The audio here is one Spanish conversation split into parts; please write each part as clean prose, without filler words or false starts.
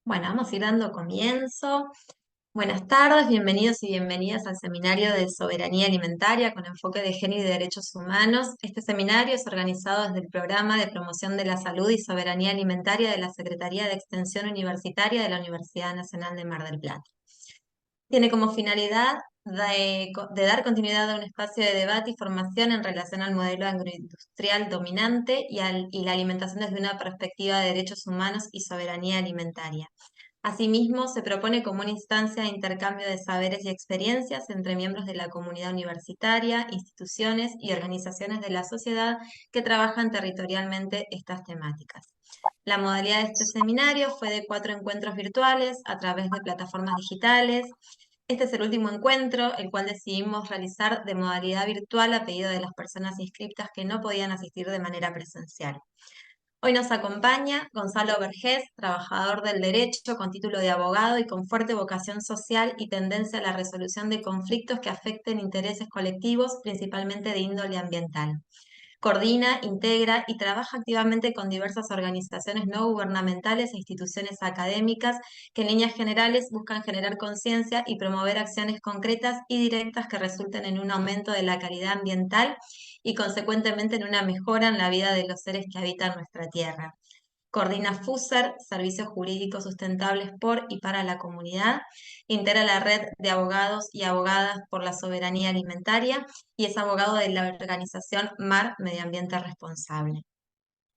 Bueno, vamos a ir dando comienzo. Buenas tardes, bienvenidos y bienvenidas al seminario de Soberanía Alimentaria con enfoque de género y derechos humanos. Este seminario es organizado desde el Programa de Promoción de la Salud y Soberanía Alimentaria de la Secretaría de Extensión Universitaria de la Universidad Nacional de Mar del Plata. Tiene como finalidad de dar continuidad a un espacio de debate y formación en relación al modelo agroindustrial dominante y la alimentación desde una perspectiva de derechos humanos y soberanía alimentaria. Asimismo, se propone como una instancia de intercambio de saberes y experiencias entre miembros de la comunidad universitaria, instituciones y organizaciones de la sociedad que trabajan territorialmente estas temáticas. La modalidad de este seminario fue de 4 encuentros virtuales a través de plataformas digitales. Este es el último encuentro, el cual decidimos realizar de modalidad virtual a pedido de las personas inscriptas que no podían asistir de manera presencial. Hoy nos acompaña Gonzalo Vergés, trabajador del derecho con título de abogado y con fuerte vocación social y tendencia a la resolución de conflictos que afecten intereses colectivos, principalmente de índole ambiental. Coordina, integra y trabaja activamente con diversas organizaciones no gubernamentales e instituciones académicas que en líneas generales buscan generar conciencia y promover acciones concretas y directas que resulten en un aumento de la calidad ambiental y consecuentemente en una mejora en la vida de los seres que habitan nuestra tierra. Coordina FUSER, Servicios Jurídicos Sustentables por y para la Comunidad, integra la red de abogados y abogadas por la soberanía alimentaria y es abogado de la organización MAR Medio Ambiente Responsable.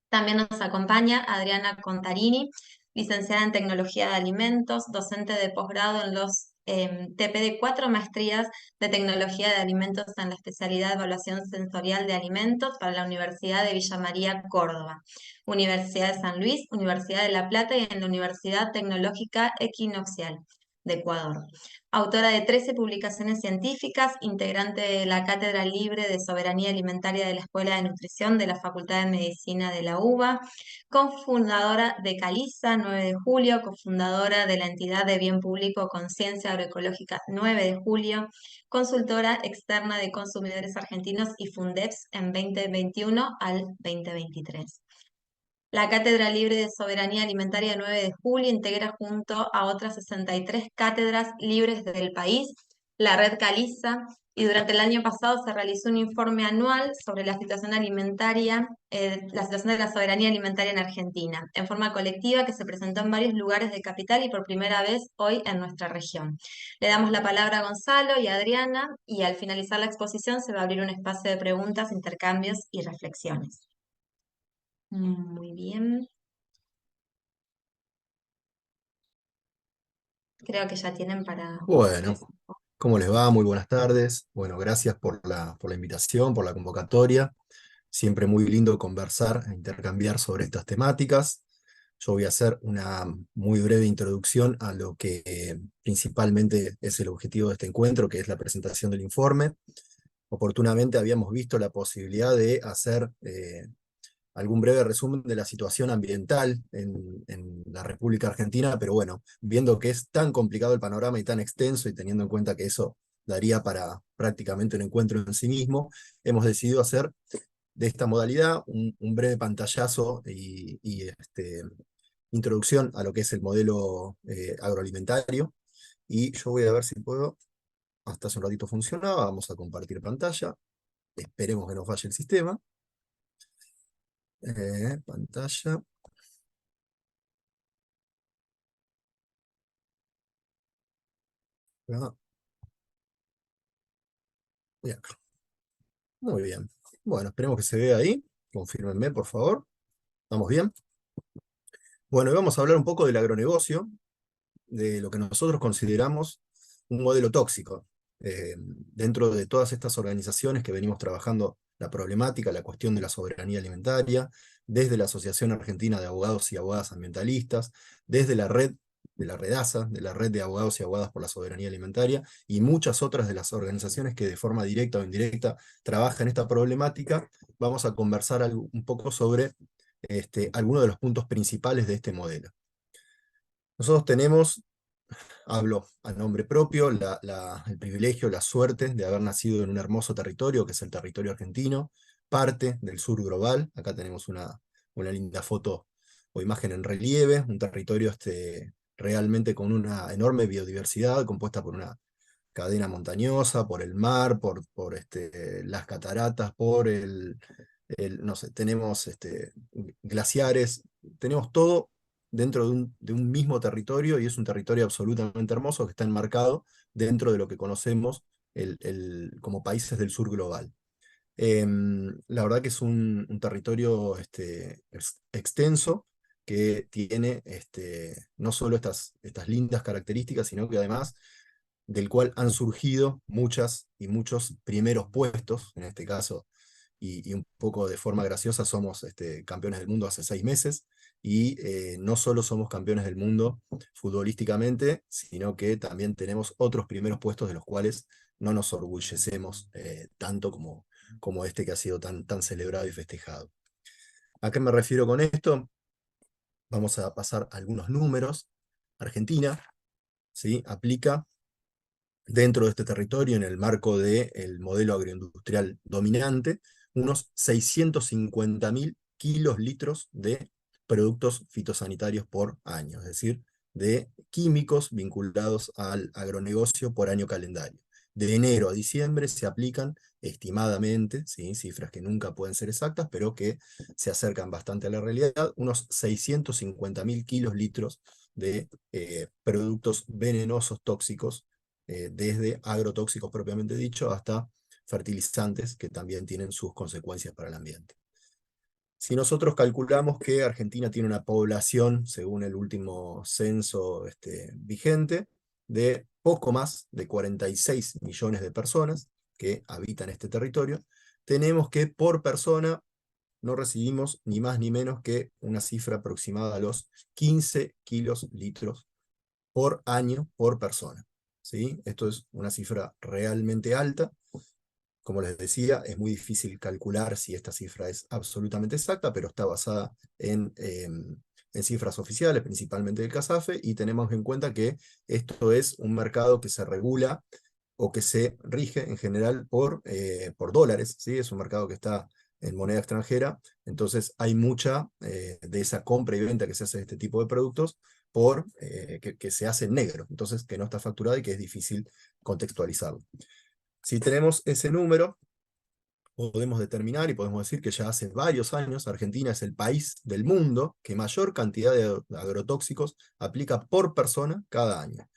También nos acompaña Adriana Contarini, licenciada en Tecnología de Alimentos, docente de posgrado en los TP de 4 maestrías de Tecnología de Alimentos en la especialidad de Evaluación Sensorial de Alimentos para la Universidad de Villa María, Córdoba, Universidad de San Luis, Universidad de La Plata y en la Universidad Tecnológica Equinoccial de Ecuador. Autora de 13 publicaciones científicas, integrante de la Cátedra Libre de Soberanía Alimentaria de la Escuela de Nutrición de la Facultad de Medicina de la UBA, cofundadora de Caliza 9 de Julio, cofundadora de la entidad de bien público Conciencia Agroecológica 9 de Julio, consultora externa de consumidores argentinos y Fundeps en 2021 al 2023. La Cátedra Libre de Soberanía Alimentaria 9 de Julio integra junto a otras 63 cátedras libres del país la red Caliza y durante el año pasado se realizó un informe anual sobre la situación alimentaria, la situación de la soberanía alimentaria en Argentina, en forma colectiva que se presentó en varios lugares de capital y por primera vez hoy en nuestra región. Le damos la palabra a Gonzalo y a Adriana y al finalizar la exposición se va a abrir un espacio de preguntas, intercambios y reflexiones. Muy bien. Creo que ya tienen para Bueno, ustedes. ¿cómo les va? Muy buenas tardes. Bueno, gracias por la invitación, por la convocatoria. Siempre muy lindo conversar e intercambiar sobre estas temáticas. Yo voy a hacer una muy breve introducción a lo que principalmente es el objetivo de este encuentro, que es la presentación del informe. Oportunamente habíamos visto la posibilidad de hacer algún breve resumen de la situación ambiental en la República Argentina, pero bueno, viendo que es tan complicado el panorama y tan extenso y teniendo en cuenta que eso daría para prácticamente un encuentro en sí mismo, hemos decidido hacer de esta modalidad un breve pantallazo y introducción a lo que es el modelo agroalimentario. Y yo voy a ver si puedo, hasta hace un ratito funcionaba, vamos a compartir pantalla, esperemos que no falle el sistema. Pantalla. Ah, y acá. Muy bien. Bueno, esperemos que se vea ahí. Confírmenme, por favor. ¿Estamos bien? Bueno, y vamos a hablar un poco del agronegocio, de lo que nosotros consideramos un modelo tóxico. Dentro de todas estas organizaciones que venimos trabajando la problemática, la cuestión de la soberanía alimentaria, desde la Asociación Argentina de Abogados y Abogadas Ambientalistas, desde la red de la REDASA, de la Red de Abogados y Abogadas por la Soberanía Alimentaria, y muchas otras de las organizaciones que de forma directa o indirecta trabajan esta problemática, vamos a conversar un poco sobre algunos de los puntos principales de este modelo. Nosotros tenemos, hablo a nombre propio, el privilegio, la suerte de haber nacido en un hermoso territorio, que es el territorio argentino, parte del sur global. Acá tenemos una linda foto o imagen en relieve, un territorio realmente con una enorme biodiversidad compuesta por una cadena montañosa, por el mar, por las cataratas, por no sé, tenemos glaciares, tenemos todo dentro de un mismo territorio y es un territorio absolutamente hermoso que está enmarcado dentro de lo que conocemos como países del sur global. La verdad que es un territorio extenso que tiene no solo estas lindas características, sino que además del cual han surgido muchas y muchos primeros puestos, en este caso, y un poco de forma graciosa, somos campeones del mundo hace 6 meses, y no solo somos campeones del mundo futbolísticamente, sino que también tenemos otros primeros puestos de los cuales no nos orgullecemos tanto como este que ha sido tan celebrado y festejado. ¿A qué me refiero con esto? Vamos a pasar algunos números. Argentina, ¿sí?, aplica dentro de este territorio, en el marco del modelo agroindustrial dominante, unos 650.000 kilos litros de productos fitosanitarios por año, es decir, de químicos vinculados al agronegocio por año calendario. De enero a diciembre se aplican estimadamente, ¿sí?, cifras que nunca pueden ser exactas, pero que se acercan bastante a la realidad, unos 650.000 kilos litros de productos venenosos, tóxicos, desde agrotóxicos propiamente dicho hasta fertilizantes que también tienen sus consecuencias para el ambiente. Si nosotros calculamos que Argentina tiene una población, según el último censo vigente, de poco más de 46 millones de personas que habitan este territorio, tenemos que por persona no recibimos ni más ni menos que una cifra aproximada a los 15 kilos litros por año por persona, ¿sí? Esto es una cifra realmente alta. Como les decía, es muy difícil calcular si esta cifra es absolutamente exacta, pero está basada en cifras oficiales, principalmente del CASAFE, y tenemos en cuenta que esto es un mercado que se regula o que se rige en general por dólares, ¿sí? Es un mercado que está en moneda extranjera, entonces hay mucha de esa compra y venta que se hace de este tipo de productos que se hace en negro, entonces que no está facturado y que es difícil contextualizarlo. Si tenemos ese número, podemos determinar y podemos decir que ya hace varios años Argentina es el país del mundo que mayor cantidad de agrotóxicos aplica por persona cada año.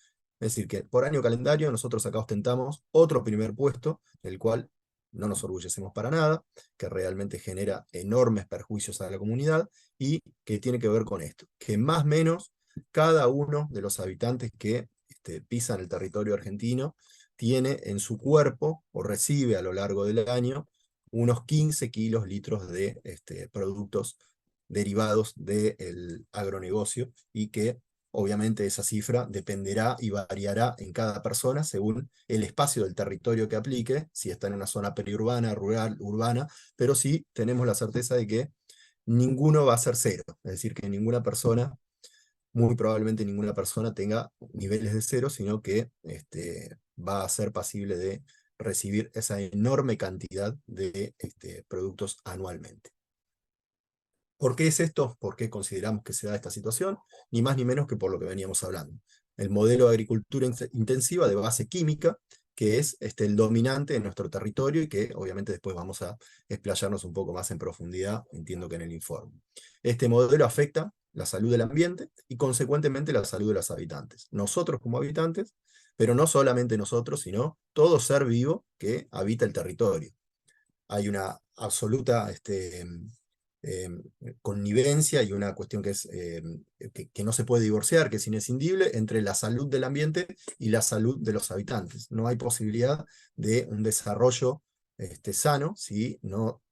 Es decir, que por año calendario nosotros acá ostentamos otro primer puesto, el cual no nos orgullecemos para nada, que realmente genera enormes perjuicios a la comunidad y que tiene que ver con esto, que más o menos cada uno de los habitantes que pisan el territorio argentino tiene en su cuerpo o recibe a lo largo del año unos 15 kilos litros de productos derivados del agronegocio y que obviamente esa cifra dependerá y variará en cada persona según el espacio del territorio que aplique, si está en una zona periurbana, rural, urbana, pero sí tenemos la certeza de que ninguno va a ser cero, es decir, que ninguna persona, muy probablemente ninguna persona tenga niveles de cero, sino que va a ser pasible de recibir esa enorme cantidad de productos anualmente. ¿Por qué es esto? ¿Por qué consideramos que se da esta situación? Ni más ni menos que por lo que veníamos hablando. El modelo de agricultura intensiva de base química, que es el dominante en nuestro territorio y que obviamente después vamos a explayarnos un poco más en profundidad, entiendo que en el informe. Este modelo afecta la salud del ambiente y consecuentemente la salud de los habitantes. Nosotros como habitantes, pero no solamente nosotros, sino todo ser vivo que habita el territorio. Hay una absoluta eh, connivencia y una cuestión que no se puede divorciar, que es inescindible, entre la salud del ambiente y la salud de los habitantes. No hay posibilidad de un desarrollo sano si no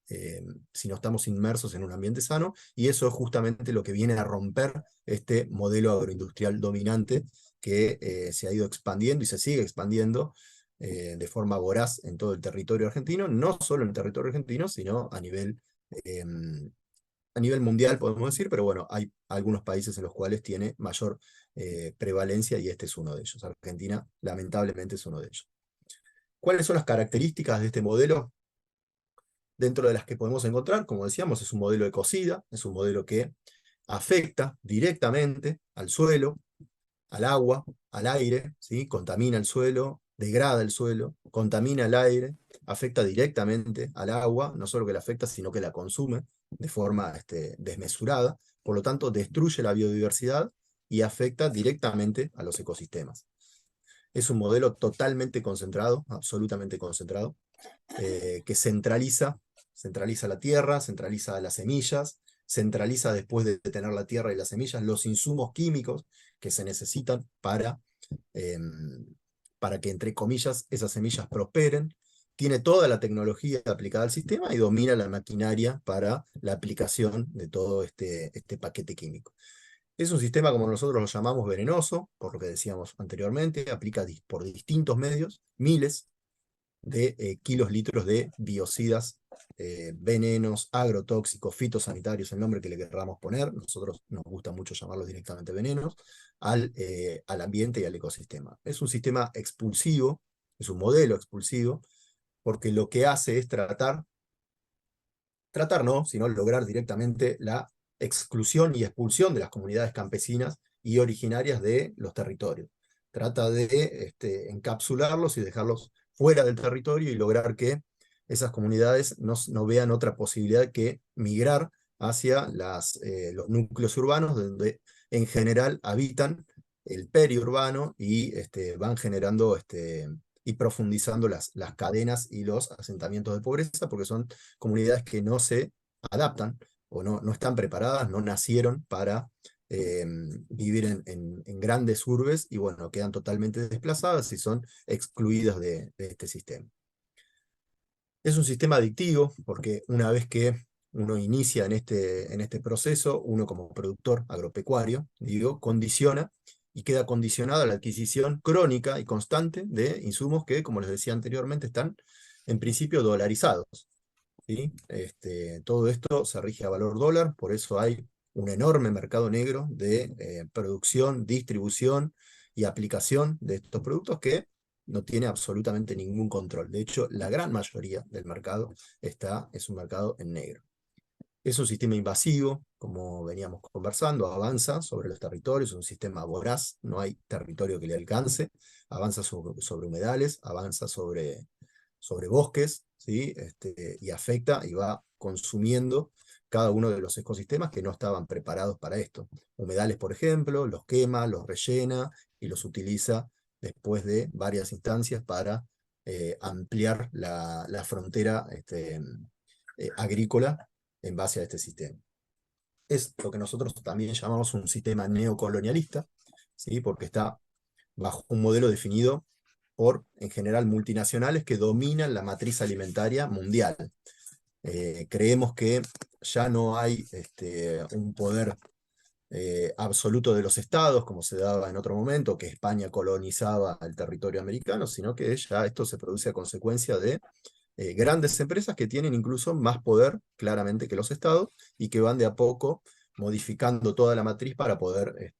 estamos inmersos en un ambiente sano, y eso es justamente lo que viene a romper este modelo agroindustrial dominante que se ha ido expandiendo y se sigue expandiendo de forma voraz en todo el territorio argentino, no solo en el territorio argentino, sino a nivel mundial, podemos decir, pero bueno, hay algunos países en los cuales tiene mayor prevalencia y este es uno de ellos. Argentina, lamentablemente, es uno de ellos. ¿Cuáles son las características de este modelo? Dentro de las que podemos encontrar, como decíamos, es un modelo ecocida, es un modelo que afecta directamente al suelo, al agua, al aire, ¿sí? Contamina el suelo, degrada el suelo, contamina el aire, afecta directamente al agua, no solo que la afecta, sino que la consume de forma desmesurada, por lo tanto destruye la biodiversidad y afecta directamente a los ecosistemas. Es un modelo totalmente concentrado, absolutamente concentrado, que centraliza la tierra, centraliza las semillas, centraliza después de tener la tierra y las semillas los insumos químicos que se necesitan eh, para que, entre comillas, esas semillas prosperen. Tiene toda la tecnología aplicada al sistema y domina la maquinaria para la aplicación de todo este paquete químico. Es un sistema, como nosotros lo llamamos, venenoso, por lo que decíamos anteriormente, aplica por distintos medios, miles de kilos, litros de biocidas, venenos, agrotóxicos, fitosanitarios, el nombre que le queramos poner, nosotros nos gusta mucho llamarlos directamente venenos, al ambiente y al ecosistema. Es un sistema expulsivo, es un modelo expulsivo, porque lo que hace es tratar no, sino lograr directamente la exclusión y expulsión de las comunidades campesinas y originarias de los territorios. Trata de encapsularlos y dejarlos fuera del territorio y lograr que esas comunidades no vean otra posibilidad que migrar hacia los núcleos urbanos, donde en general habitan el periurbano y van generando y profundizando las cadenas y los asentamientos de pobreza, porque son comunidades que no se adaptan o no están preparadas, no nacieron para vivir en grandes urbes y bueno, quedan totalmente desplazadas y son excluidas de este sistema. Es un sistema adictivo porque una vez que uno inicia en este proceso, uno como productor agropecuario, digo, condiciona y queda condicionado a la adquisición crónica y constante de insumos que, como les decía anteriormente, están en principio dolarizados. ¿Sí? Todo esto se rige a valor dólar, por eso hay un enorme mercado negro de producción, distribución y aplicación de estos productos que no tiene absolutamente ningún control. De hecho, la gran mayoría del mercado es un mercado en negro. Es un sistema invasivo, como veníamos conversando, avanza sobre los territorios, es un sistema voraz, no hay territorio que le alcance, avanza sobre humedales, avanza sobre bosques, ¿sí? Y afecta y va consumiendo cada uno de los ecosistemas que no estaban preparados para esto. Humedales, por ejemplo, los quema, los rellena y los utiliza después de varias instancias para ampliar la frontera agrícola en base a este sistema. Es lo que nosotros también llamamos un sistema neocolonialista, ¿sí? Porque está bajo un modelo definido por, en general, multinacionales que dominan la matriz alimentaria mundial. Creemos que ya no hay un poder absoluto de los estados, como se daba en otro momento, que España colonizaba el territorio americano, sino que ya esto se produce a consecuencia de grandes empresas que tienen incluso más poder, claramente, que los estados, y que van de a poco modificando toda la matriz para poder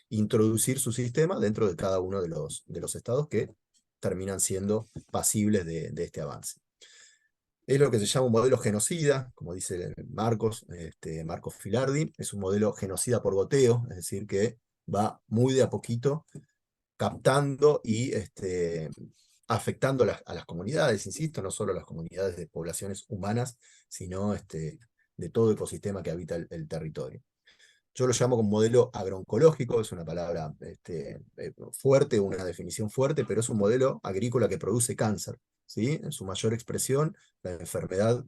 introducir su sistema dentro de cada uno de los estados que terminan siendo pasibles de este avance. Es lo que se llama un modelo genocida, como dice Marcos Filardi, es un modelo genocida por goteo, es decir, que va muy de a poquito captando y afectando a las comunidades, insisto, no solo a las comunidades de poblaciones humanas, sino de todo ecosistema que habita el territorio. Yo lo llamo como modelo agrooncológico, es una palabra fuerte, una definición fuerte, pero es un modelo agrícola que produce cáncer, ¿sí? En su mayor expresión, la enfermedad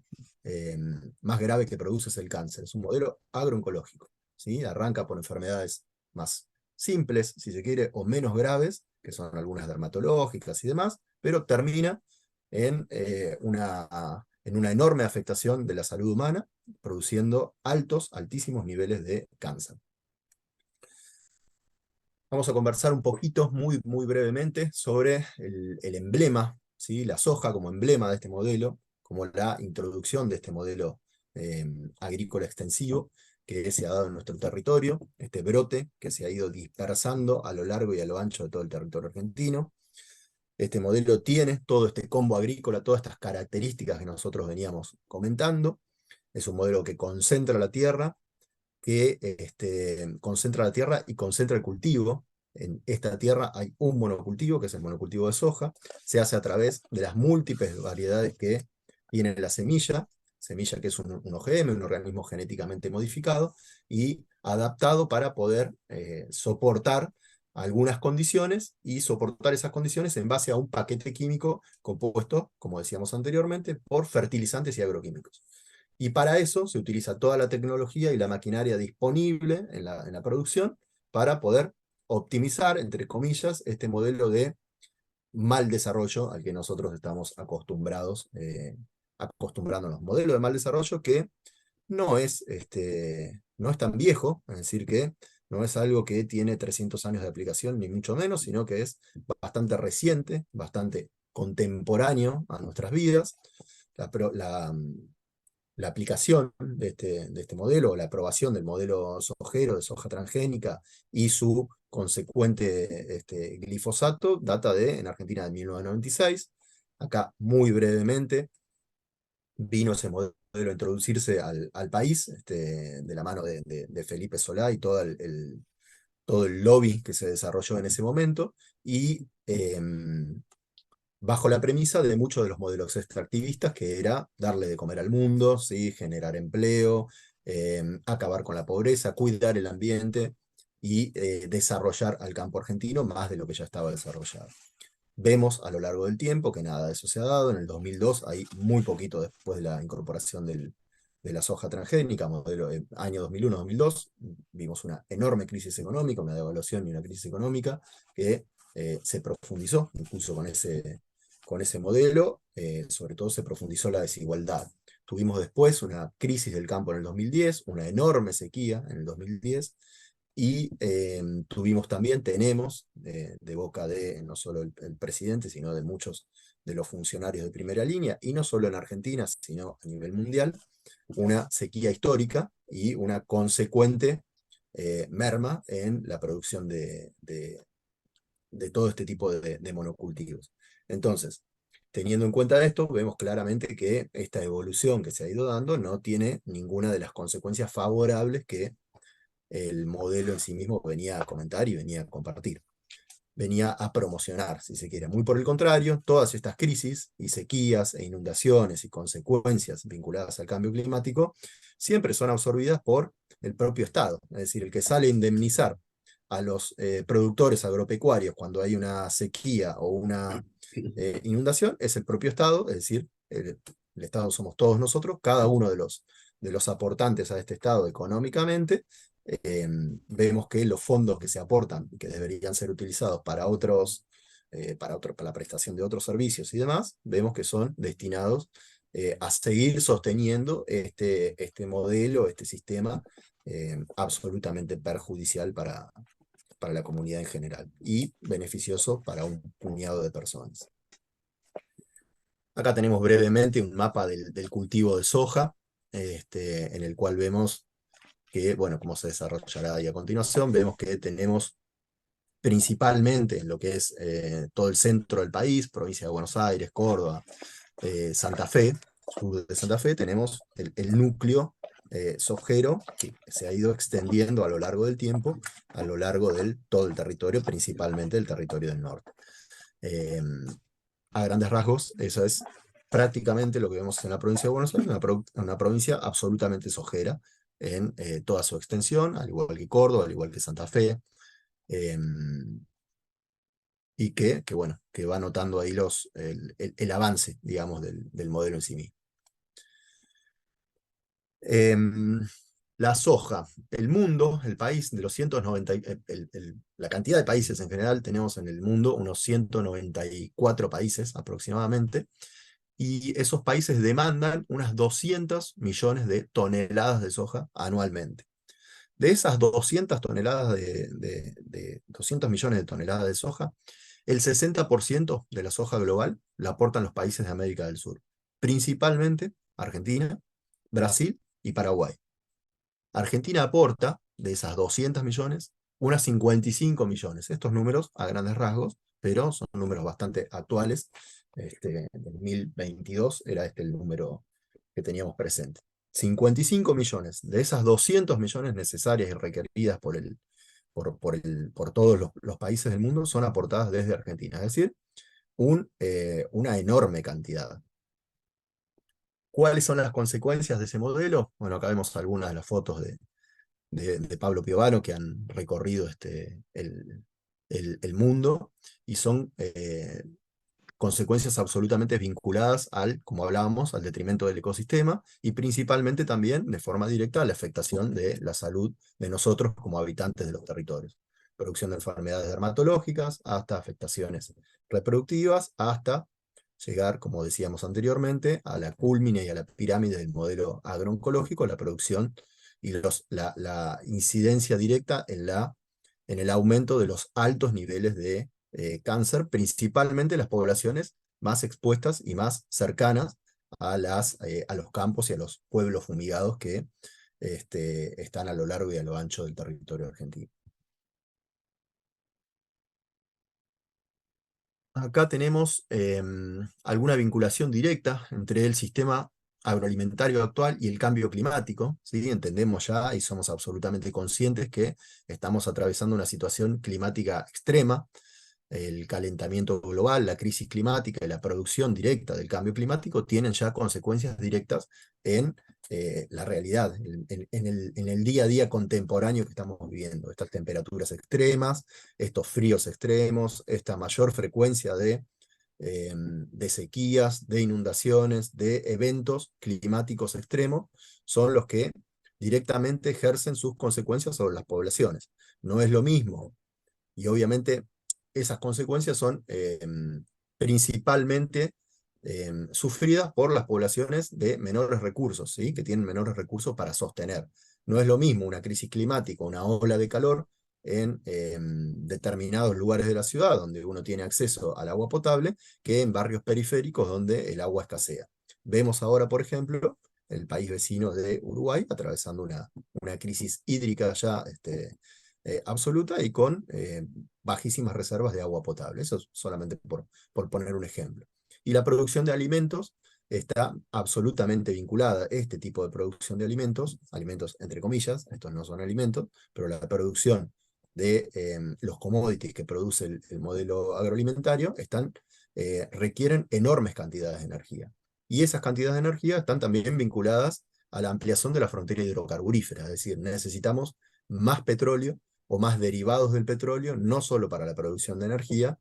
más grave que produce es el cáncer. Es un modelo agrooncológico, ¿sí? Arranca por enfermedades más simples, si se quiere, o menos graves, que son algunas dermatológicas y demás, pero termina en una enorme afectación de la salud humana, produciendo altísimos niveles de cáncer. Vamos a conversar un poquito, muy, muy brevemente, sobre el emblema, ¿sí? La soja como emblema de este modelo, como la introducción de este modelo agrícola extensivo que se ha dado en nuestro territorio, este brote que se ha ido dispersando a lo largo y a lo ancho de todo el territorio argentino. Este modelo tiene todo este combo agrícola, todas estas características que nosotros veníamos comentando. Es un modelo que concentra la tierra y concentra el cultivo, en esta tierra hay un monocultivo, que es el monocultivo de soja. Se hace a través de las múltiples variedades que tiene la semilla que es un OGM, un organismo genéticamente modificado, y adaptado para poder soportar algunas condiciones y soportar esas condiciones en base a un paquete químico compuesto, como decíamos anteriormente, por fertilizantes y agroquímicos. Y para eso se utiliza toda la tecnología y la maquinaria disponible en la producción para poder optimizar, entre comillas, este modelo de mal desarrollo al que nosotros estamos acostumbrándonos. Modelo de mal desarrollo que no es tan viejo, es decir, que no es algo que tiene 300 años de aplicación, ni mucho menos, sino que es bastante reciente, bastante contemporáneo a nuestras vidas. La, la, la aplicación de este modelo, la aprobación del modelo sojero, de soja transgénica, y su consecuente glifosato, data en Argentina de 1996. Acá, muy brevemente, vino ese modelo a introducirse al país, de la mano de Felipe Solá y todo el lobby que se desarrolló en ese momento, y bajo la premisa de muchos de los modelos extractivistas, que era darle de comer al mundo, ¿sí? Generar empleo, acabar con la pobreza, cuidar el ambiente y desarrollar al campo argentino más de lo que ya estaba desarrollado. Vemos a lo largo del tiempo que nada de eso se ha dado. En el 2002, ahí muy poquito después de la incorporación de la soja transgénica, modelo año 2001-2002, vimos una enorme crisis económica, una devaluación y una crisis económica que se profundizó incluso con ese modelo. Sobre todo se profundizó la desigualdad. Tuvimos después una crisis del campo en el 2010, una enorme sequía en el 2010, y tenemos, de boca de no solo el presidente, sino de muchos de los funcionarios de primera línea, y no solo en Argentina, sino a nivel mundial, una sequía histórica y una consecuente merma en la producción de todo este tipo de monocultivos. Entonces, teniendo en cuenta esto, vemos claramente que esta evolución que se ha ido dando no tiene ninguna de las consecuencias favorables que el modelo en sí mismo venía a comentar y venía a compartir. Venía a promocionar, si se quiere. Muy por el contrario, todas estas crisis y sequías e inundaciones y consecuencias vinculadas al cambio climático siempre son absorbidas por el propio Estado. Es decir, el que sale a indemnizar a los productores agropecuarios cuando hay una sequía o una inundación es el propio Estado, es decir, el Estado somos todos nosotros, cada uno de los aportantes a este Estado económicamente. Vemos que los fondos que se aportan, que deberían ser utilizados para la prestación de otros servicios y demás, vemos que son destinados a seguir sosteniendo este modelo, este sistema absolutamente perjudicial para la comunidad en general y beneficioso para un puñado de personas. Acá tenemos brevemente un mapa del cultivo de soja, en el cual vemos que, bueno, como se desarrollará ahí a continuación, vemos que tenemos principalmente en lo que es todo el centro del país, provincia de Buenos Aires, Córdoba, Santa Fe, sur de Santa Fe, tenemos el núcleo sojero que se ha ido extendiendo a lo largo del tiempo, a lo largo de todo el territorio, principalmente el territorio del norte. A grandes rasgos, eso es prácticamente lo que vemos en la provincia de Buenos Aires, una provincia absolutamente sojera en toda su extensión, al igual que Córdoba, al igual que Santa Fe, y bueno, que va notando ahí el avance, digamos, del modelo en sí mismo. La soja, el mundo, el país, de los 190, la cantidad de países en general, tenemos en el mundo unos 194 países aproximadamente, y esos países demandan unas 200 millones de toneladas de soja anualmente. De esas 200 toneladas 200 millones de toneladas de soja, el 60% de la soja global la aportan los países de América del Sur, principalmente Argentina, Brasil y Paraguay. Argentina aporta, de esas 200 millones, unas 55 millones. Estos números a grandes rasgos, pero son números bastante actuales. En 2022 era el número que teníamos presente. 55 millones de esas 200 millones necesarias y requeridas por todos los países del mundo son aportadas desde Argentina, es decir, una enorme cantidad. ¿Cuáles son las consecuencias de ese modelo? Bueno, acá vemos algunas de las fotos de Pablo Piovano que han recorrido el mundo y son consecuencias absolutamente vinculadas como hablábamos, al detrimento del ecosistema y principalmente también de forma directa a la afectación de la salud de nosotros como habitantes de los territorios. Producción de enfermedades dermatológicas, hasta afectaciones reproductivas, hasta llegar, como decíamos anteriormente, a la cúlmine y a la pirámide del modelo agrooncológico, la producción y la incidencia directa en el aumento de los altos niveles de cáncer, principalmente en las poblaciones más expuestas y más cercanas a los campos y a los pueblos fumigados que están a lo largo y a lo ancho del territorio argentino. Acá tenemos alguna vinculación directa entre el sistema agroalimentario actual y el cambio climático, ¿sí? Entendemos ya y somos absolutamente conscientes que estamos atravesando una situación climática extrema. El calentamiento global, la crisis climática y la producción directa del cambio climático tienen ya consecuencias directas en la realidad, en el día a día contemporáneo que estamos viviendo. Estas temperaturas extremas, estos fríos extremos, esta mayor frecuencia de sequías, de inundaciones, de eventos climáticos extremos, son los que directamente ejercen sus consecuencias sobre las poblaciones. No es lo mismo, y obviamente esas consecuencias son principalmente sufridas por las poblaciones de menores recursos, ¿sí? Que tienen menores recursos para sostener. No es lo mismo una crisis climática, una ola de calor en determinados lugares de la ciudad donde uno tiene acceso al agua potable que en barrios periféricos donde el agua escasea. Vemos ahora, por ejemplo, el país vecino de Uruguay atravesando una crisis hídrica ya absoluta y con bajísimas reservas de agua potable. Eso es solamente por poner un ejemplo. Y la producción de alimentos está absolutamente vinculada. Este tipo de producción de alimentos, alimentos entre comillas, estos no son alimentos, pero la producción de los commodities que produce el modelo agroalimentario requieren enormes cantidades de energía. Y esas cantidades de energía están también vinculadas a la ampliación de la frontera hidrocarburífera, es decir, necesitamos más petróleo o más derivados del petróleo, no solo para la producción de energía,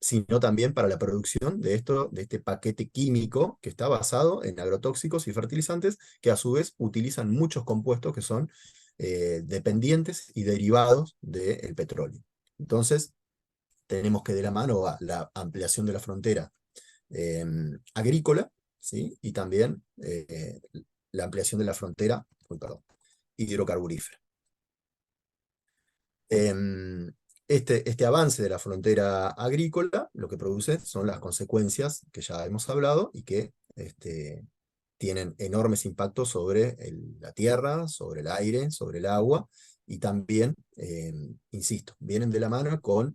sino también para la producción de este paquete químico que está basado en agrotóxicos y fertilizantes, que a su vez utilizan muchos compuestos que son dependientes y derivados del petróleo. Entonces, tenemos que de la mano va la ampliación de la frontera agrícola, ¿sí? Y también la ampliación de la frontera, hidrocarburífera. Este avance de la frontera agrícola lo que produce son las consecuencias que ya hemos hablado y que tienen enormes impactos sobre la tierra, sobre el aire, sobre el agua, y también, insisto, vienen de la mano con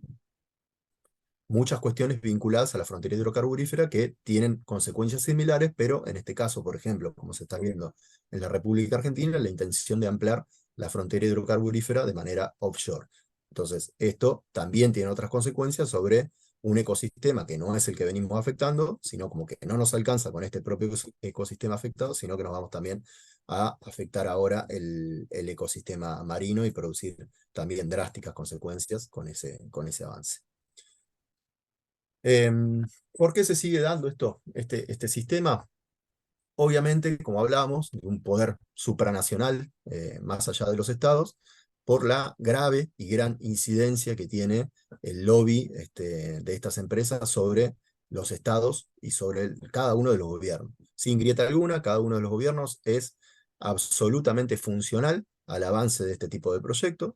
muchas cuestiones vinculadas a la frontera hidrocarburífera que tienen consecuencias similares, pero en este caso, por ejemplo, como se está viendo en la República Argentina, la intención de ampliar la frontera hidrocarburífera de manera offshore. Entonces, esto también tiene otras consecuencias sobre un ecosistema que no es el que venimos afectando, sino como que no nos alcanza con este propio ecosistema afectado, sino que nos vamos también a afectar ahora el ecosistema marino y producir también drásticas consecuencias con ese avance. ¿Por qué se sigue dando este sistema? Obviamente, como hablábamos, de un poder supranacional más allá de los estados, por la grave y gran incidencia que tiene el lobby de estas empresas sobre los estados y sobre cada uno de los gobiernos. Sin grieta alguna, cada uno de los gobiernos es absolutamente funcional al avance de este tipo de proyectos.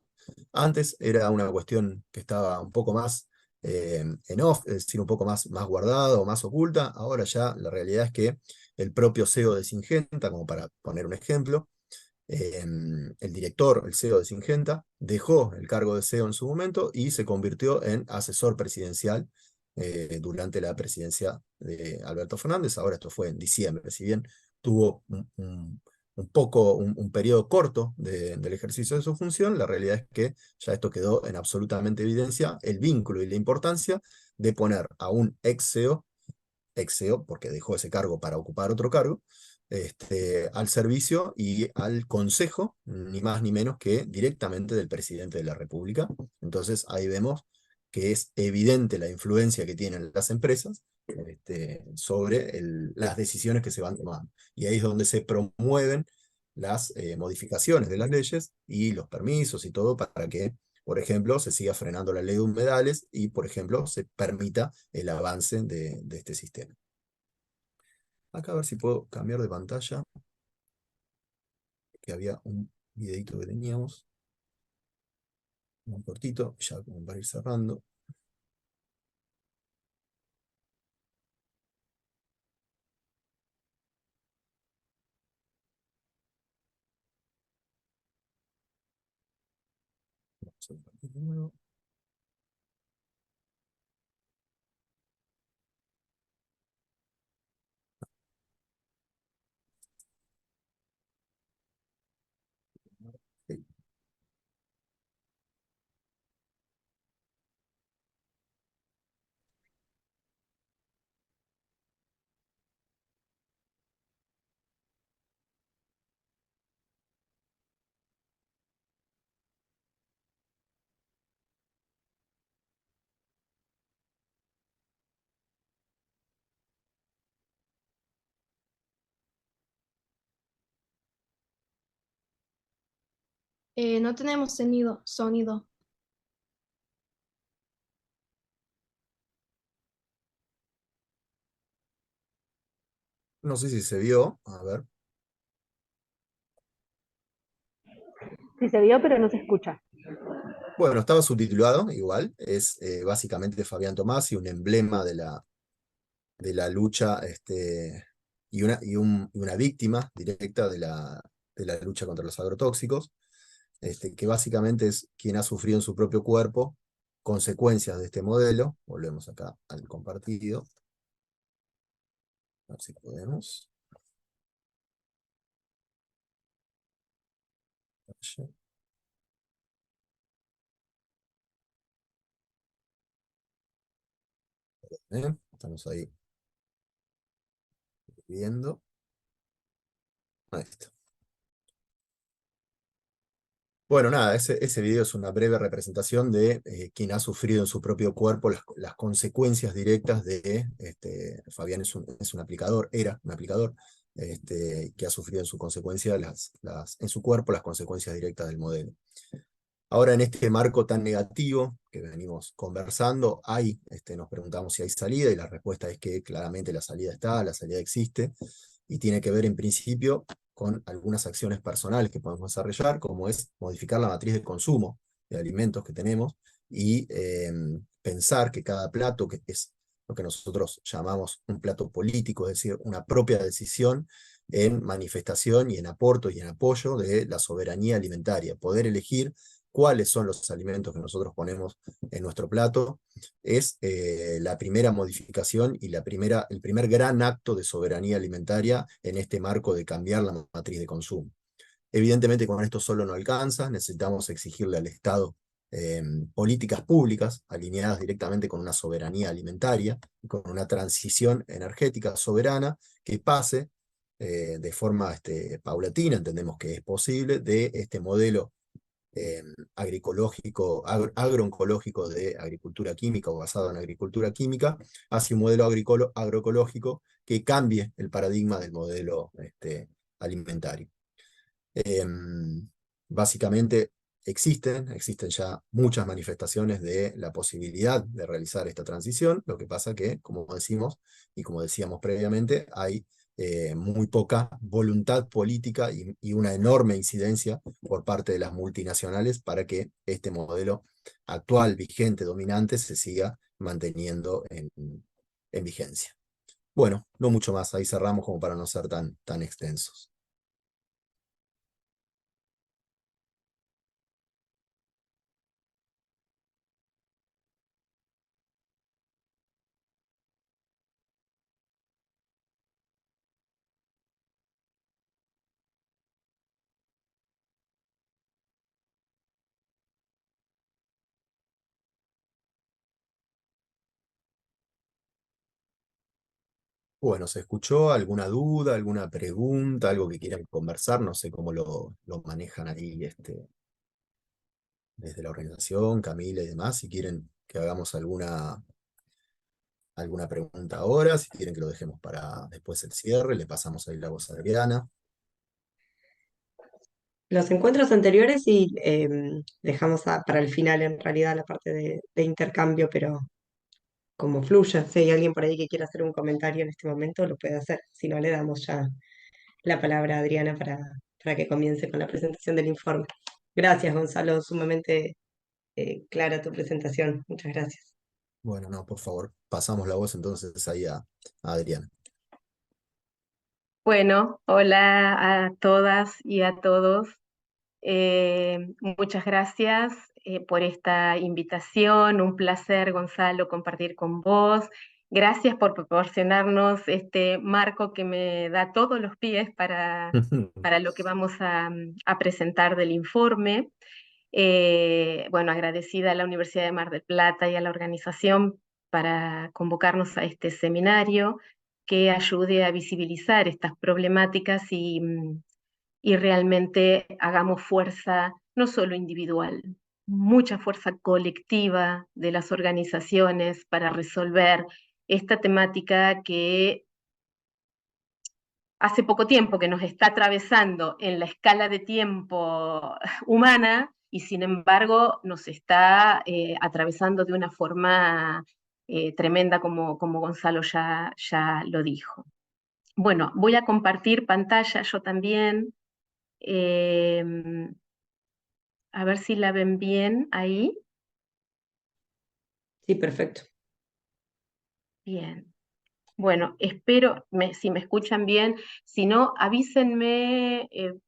Antes era una cuestión que estaba un poco más en off, es decir, un poco más guardada o más oculta. Ahora ya la realidad es que el propio CEO de Syngenta, como para poner un ejemplo, el director, el CEO de Syngenta, dejó el cargo de CEO en su momento y se convirtió en asesor presidencial durante la presidencia de Alberto Fernández. Ahora esto fue en diciembre, si bien tuvo un periodo corto del ejercicio de su función, la realidad es que ya esto quedó en absolutamente evidencia, el vínculo y la importancia de poner a un ex CEO, porque dejó ese cargo para ocupar otro cargo, al servicio y al consejo, ni más ni menos que directamente del presidente de la República. Entonces ahí vemos que es evidente la influencia que tienen las empresas sobre las decisiones que se van tomando. Y ahí es donde se promueven las modificaciones de las leyes y los permisos y todo para que, por ejemplo, se siga frenando la ley de humedales y, por ejemplo, se permita el avance de este sistema. Acá a ver si puedo cambiar de pantalla, que había un videito que teníamos, muy cortito, ya como para ir cerrando. Vamos a compartir de nuevo. Ok. No tenemos sonido. No sé si se vio, a ver. Sí se vio, pero no se escucha. Bueno, estaba subtitulado igual, es básicamente Fabián Tomasi, un emblema de la lucha y una víctima directa de la lucha contra los agrotóxicos, que básicamente es quien ha sufrido en su propio cuerpo consecuencias de este modelo. Volvemos acá al compartido, a ver si podemos. Estamos ahí viendo. Ahí está. Bueno, nada, ese video es una breve representación de quien ha sufrido en su propio cuerpo las consecuencias directas de, Fabián es un aplicador, era un aplicador, que ha sufrido en su consecuencia en su cuerpo las consecuencias directas del modelo. Ahora, en este marco tan negativo que venimos conversando, nos preguntamos si hay salida, y la respuesta es que claramente la salida está, la salida existe, y tiene que ver en principio con algunas acciones personales que podemos desarrollar, como es modificar la matriz de consumo de alimentos que tenemos, y pensar que cada plato, que es lo que nosotros llamamos un plato político, es decir, una propia decisión en manifestación y en aporto y en apoyo de la soberanía alimentaria, poder elegir cuáles son los alimentos que nosotros ponemos en nuestro plato, es la primera modificación y el primer gran acto de soberanía alimentaria en este marco de cambiar la matriz de consumo. Evidentemente con esto solo no alcanza, necesitamos exigirle al Estado políticas públicas alineadas directamente con una soberanía alimentaria, con una transición energética soberana que pase de forma paulatina, entendemos que es posible, de este modelo agroecológico de agricultura química o basado en agricultura química, hacia un modelo agroecológico que cambie el paradigma del modelo alimentario. Básicamente existen ya muchas manifestaciones de la posibilidad de realizar esta transición, lo que pasa que, como decimos y como decíamos previamente, hay muy poca voluntad política y una enorme incidencia por parte de las multinacionales para que este modelo actual, vigente, dominante, se siga manteniendo en vigencia. Bueno, no mucho más, ahí cerramos como para no ser tan extensos. Bueno, ¿se escuchó alguna duda, alguna pregunta, algo que quieran conversar? No sé cómo lo manejan ahí desde la organización, Camila y demás, si quieren que hagamos alguna pregunta ahora, si quieren que lo dejemos para después el cierre, le pasamos ahí la voz a Adriana. Los encuentros anteriores y dejamos para el final en realidad la parte de intercambio, pero como fluya. Si hay alguien por ahí que quiera hacer un comentario en este momento, lo puede hacer. Si no, le damos ya la palabra a Adriana para que comience con la presentación del informe. Gracias, Gonzalo, sumamente clara tu presentación. Muchas gracias. Bueno, no, por favor, pasamos la voz entonces ahí a Adriana. Bueno, hola a todas y a todos. Muchas gracias por esta invitación. Un placer, Gonzalo, compartir con vos. Gracias por proporcionarnos este marco que me da todos los pies para lo que vamos a presentar del informe. Bueno, agradecida a la Universidad de Mar del Plata y a la organización para convocarnos a este seminario que ayude a visibilizar estas problemáticas y realmente hagamos fuerza no solo individual, mucha fuerza colectiva de las organizaciones para resolver esta temática que hace poco tiempo que nos está atravesando en la escala de tiempo humana y sin embargo nos está atravesando de una forma tremenda como Gonzalo ya lo dijo. Bueno, voy a compartir pantalla yo también. Eh, a ver si la ven bien ahí. Sí, perfecto. Bien. Bueno, espero, si me escuchan bien, si no, avísenme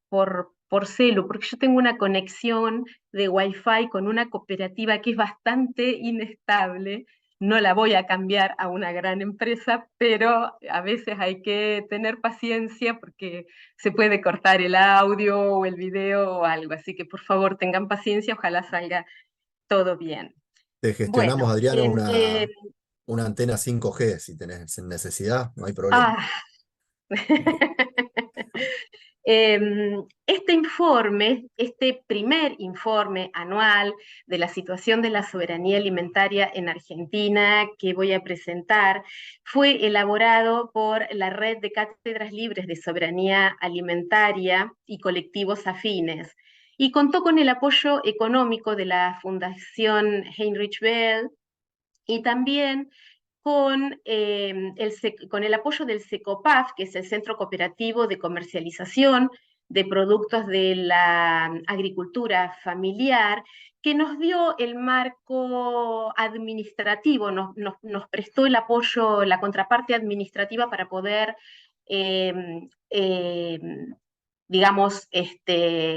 por celu, porque yo tengo una conexión de Wi-Fi con una cooperativa que es bastante inestable. No la voy a cambiar a una gran empresa, pero a veces hay que tener paciencia porque se puede cortar el audio o el video o algo. Así que por favor tengan paciencia, ojalá salga todo bien. Te gestionamos, Bueno, Adriana, una antena 5G si tenés necesidad, no hay problema. ah, este informe, este primer informe anual de la situación de la soberanía alimentaria en Argentina que voy a presentar, fue elaborado por la Red de Cátedras Libres de Soberanía Alimentaria y colectivos afines, y contó con el apoyo económico de la Fundación Heinrich Böll y también con el apoyo del SECOPAF, que es el Centro Cooperativo de Comercialización de Productos de la Agricultura Familiar, que nos dio el marco administrativo, nos prestó el apoyo, la contraparte administrativa para poder eh, eh, digamos,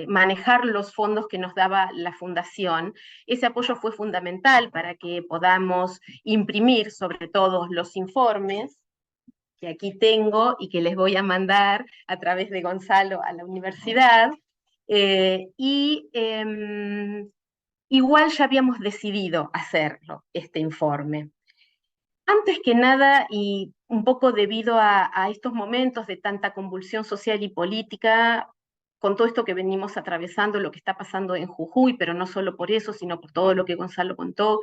manejar los fondos que nos daba la fundación. Ese apoyo fue fundamental para que podamos imprimir sobre todo los informes que aquí tengo y que les voy a mandar a través de Gonzalo a la universidad. Igual ya habíamos decidido hacerlo, este informe. Antes que nada, y un poco debido a estos momentos de tanta convulsión social y política, con todo esto que venimos atravesando, lo que está pasando en Jujuy, pero no solo por eso, sino por todo lo que Gonzalo contó,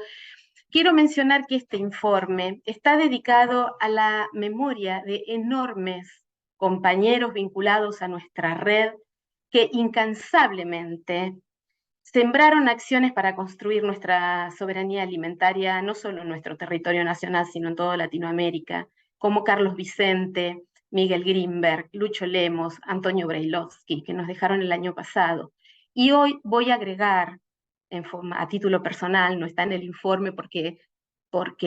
quiero mencionar que este informe está dedicado a la memoria de enormes compañeros vinculados a nuestra red que incansablemente sembraron acciones para construir nuestra soberanía alimentaria, no solo en nuestro territorio nacional, sino en toda Latinoamérica, como Carlos Vicente, Miguel Grimberg, Lucho Lemos, Antonio Brailovsky, que nos dejaron el año pasado. Y hoy voy a agregar, a título personal, no está en el informe porque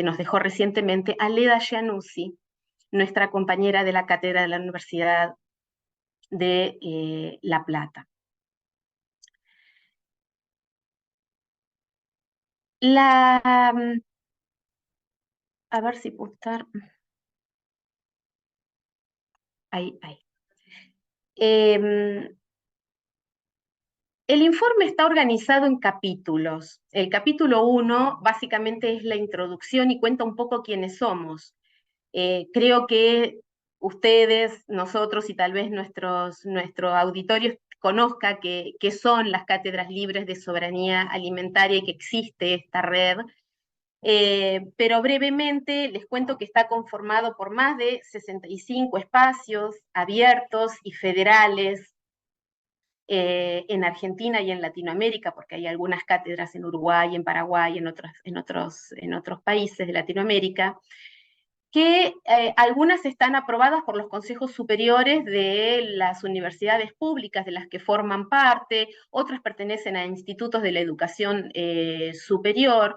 nos dejó recientemente, a Leda Giannuzzi, nuestra compañera de la cátedra de la Universidad de La Plata. A ver si puedo estar. Ahí, ahí. El informe está organizado en capítulos. El capítulo 1 básicamente es la introducción y cuenta un poco quiénes somos. Creo que ustedes, nosotros y tal vez nuestro auditorio conozca qué son las cátedras libres de soberanía alimentaria y que existe esta red. Pero brevemente les cuento que está conformado por más de 65 espacios abiertos y federales en Argentina y en Latinoamérica, porque hay algunas cátedras en Uruguay, en Paraguay, en otros países de Latinoamérica, que algunas están aprobadas por los consejos superiores de las universidades públicas de las que forman parte, otras pertenecen a institutos de la educación superior,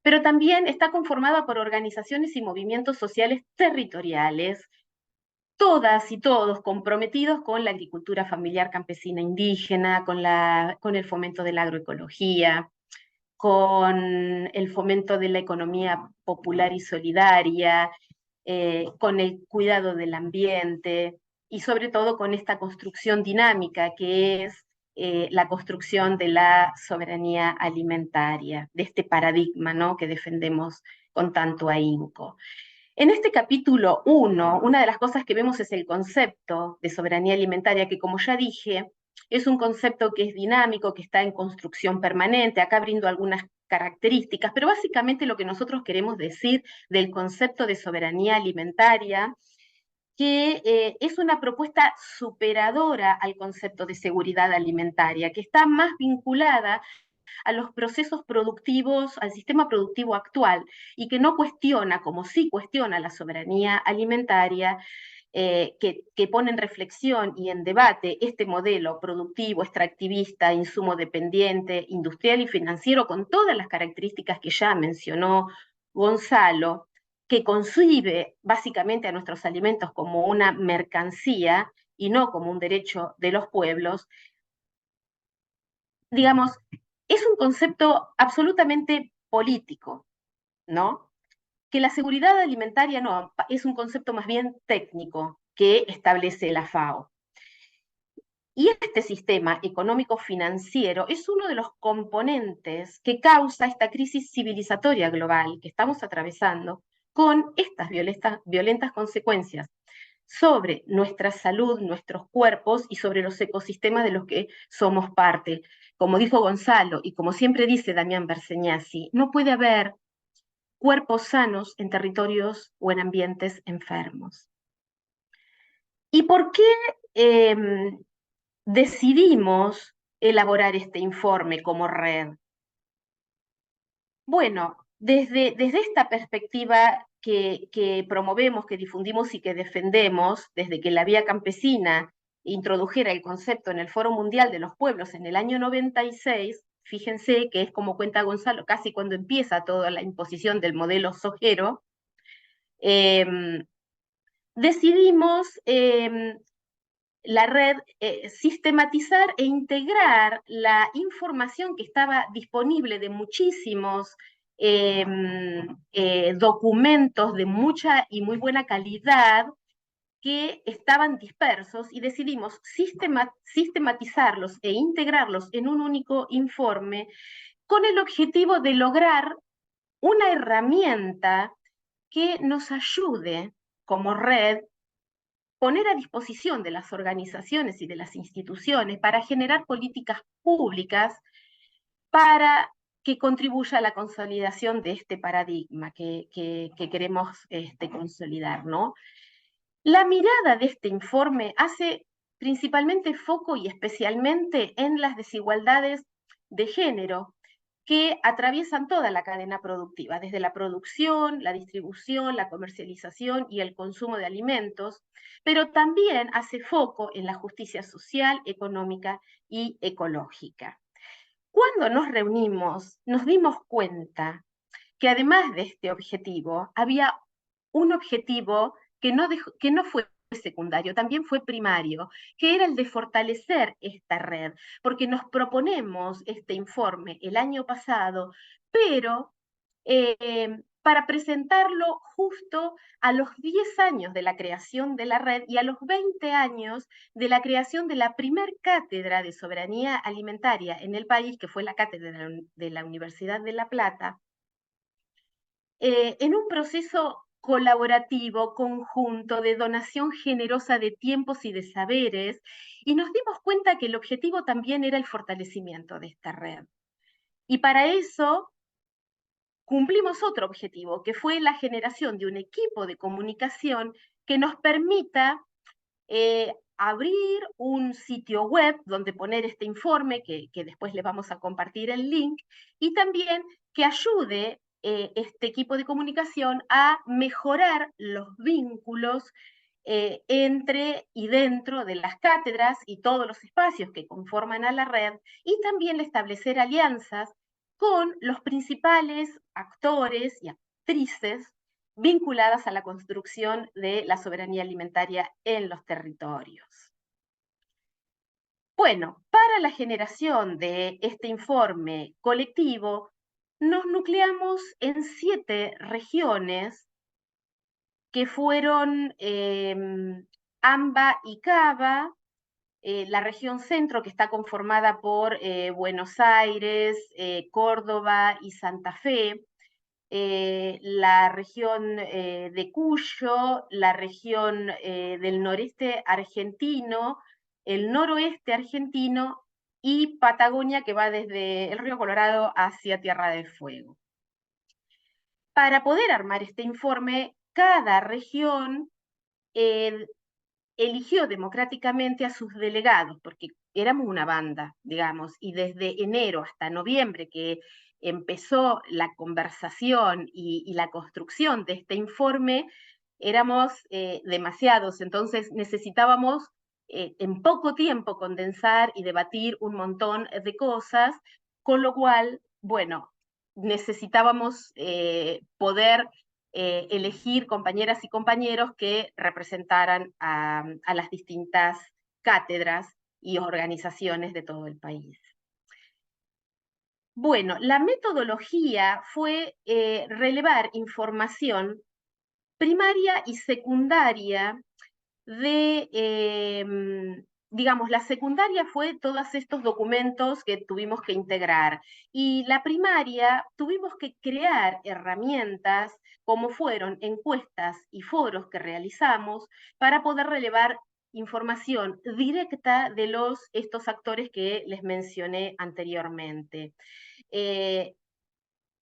pero también está conformada por organizaciones y movimientos sociales territoriales, todas y todos comprometidos con la agricultura familiar campesina indígena, con el fomento de la agroecología, con el fomento de la economía popular y solidaria, con el cuidado del ambiente y sobre todo con esta construcción dinámica que es la construcción de la soberanía alimentaria, de este paradigma, ¿no?, que defendemos con tanto ahínco. En este capítulo 1, una de las cosas que vemos es el concepto de soberanía alimentaria, que como ya dije, es un concepto que es dinámico, que está en construcción permanente. Acá brindo algunas características, pero básicamente lo que nosotros queremos decir del concepto de soberanía alimentaria, que es una propuesta superadora al concepto de seguridad alimentaria, que está más vinculada a los procesos productivos, al sistema productivo actual, y que no cuestiona, como sí cuestiona la soberanía alimentaria, que pone en reflexión y en debate este modelo productivo, extractivista, insumo dependiente, industrial y financiero, con todas las características que ya mencionó Gonzalo, que concibe básicamente a nuestros alimentos como una mercancía y no como un derecho de los pueblos. Digamos, es un concepto absolutamente político, ¿no? Que la seguridad alimentaria no, es un concepto más bien técnico que establece la FAO. Y este sistema económico-financiero es uno de los componentes que causa esta crisis civilizatoria global que estamos atravesando, con estas violentas consecuencias sobre nuestra salud, nuestros cuerpos y sobre los ecosistemas de los que somos parte. Como dijo Gonzalo y como siempre dice Damián Berseñasi, no puede haber cuerpos sanos en territorios o en ambientes enfermos. ¿Y por qué decidimos elaborar este informe como red? Bueno, desde esta perspectiva que promovemos, que difundimos y que defendemos, desde que la Vía Campesina introdujera el concepto en el Foro Mundial de los Pueblos en el año 96, fíjense que es como cuenta Gonzalo, casi cuando empieza toda la imposición del modelo sojero, decidimos la red sistematizar e integrar la información que estaba disponible de muchísimos documentos de mucha y muy buena calidad que estaban dispersos, y decidimos sistematizarlos e integrarlos en un único informe con el objetivo de lograr una herramienta que nos ayude como red, poner a disposición de las organizaciones y de las instituciones para generar políticas públicas para que contribuya a la consolidación de este paradigma que queremos consolidar, ¿no? La mirada de este informe hace principalmente foco y especialmente en las desigualdades de género que atraviesan toda la cadena productiva, desde la producción, la distribución, la comercialización y el consumo de alimentos, pero también hace foco en la justicia social, económica y ecológica. Cuando nos reunimos, nos dimos cuenta que además de este objetivo, había un objetivo que no fue secundario, también fue primario, que era el de fortalecer esta red, porque nos proponemos este informe el año pasado, pero para presentarlo justo a los 10 años de la creación de la red y a los 20 años de la creación de la primer cátedra de soberanía alimentaria en el país, que fue la cátedra de la Universidad de La Plata, en un proceso colaborativo, conjunto, de donación generosa de tiempos y de saberes, y nos dimos cuenta que el objetivo también era el fortalecimiento de esta red. Y para eso cumplimos otro objetivo, que fue la generación de un equipo de comunicación que nos permita abrir un sitio web donde poner este informe, que después les vamos a compartir el link, y también que ayude este equipo de comunicación a mejorar los vínculos entre y dentro de las cátedras y todos los espacios que conforman a la red, y también establecer alianzas con los principales actores y actrices vinculadas a la construcción de la soberanía alimentaria en los territorios. Bueno, para la generación de este informe colectivo, nos nucleamos en 7 regiones que fueron AMBA y Cava, la región centro, que está conformada por Buenos Aires, Córdoba y Santa Fe, la región de Cuyo, la región del noreste argentino, el noroeste argentino y Patagonia, que va desde el río Colorado hacia Tierra del Fuego. Para poder armar este informe, cada región eligió democráticamente a sus delegados, porque éramos una banda, digamos, y desde enero hasta noviembre, que empezó la conversación y la construcción de este informe, éramos demasiados, entonces necesitábamos en poco tiempo condensar y debatir un montón de cosas, con lo cual, bueno, necesitábamos poder elegir compañeras y compañeros que representaran a las distintas cátedras y organizaciones de todo el país. Bueno, la metodología fue relevar información primaria y secundaria de, digamos, la secundaria fue todos estos documentos que tuvimos que integrar, y la primaria tuvimos que crear herramientas como fueron encuestas y foros que realizamos para poder relevar información directa de estos actores que les mencioné anteriormente.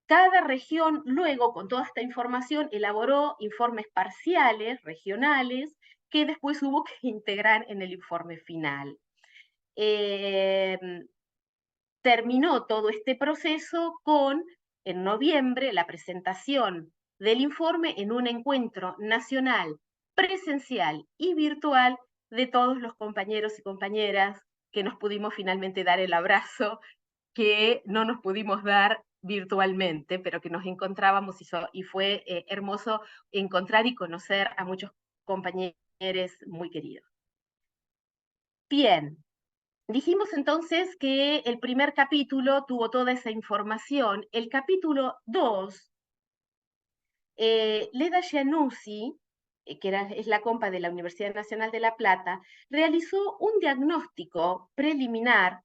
Cada región luego, con toda esta información, elaboró informes parciales, regionales, que después hubo que integrar en el informe final. Terminó todo este proceso con, en noviembre, la presentación del informe en un encuentro nacional, presencial y virtual de todos los compañeros y compañeras que nos pudimos finalmente dar el abrazo que no nos pudimos dar virtualmente, pero que nos encontrábamos y fue hermoso encontrar y conocer a muchos compañeros muy queridos. Bien, dijimos entonces que el primer capítulo tuvo toda esa información. El capítulo 2, Leda Giannuzzi, que es la compa de la Universidad Nacional de La Plata, realizó un diagnóstico preliminar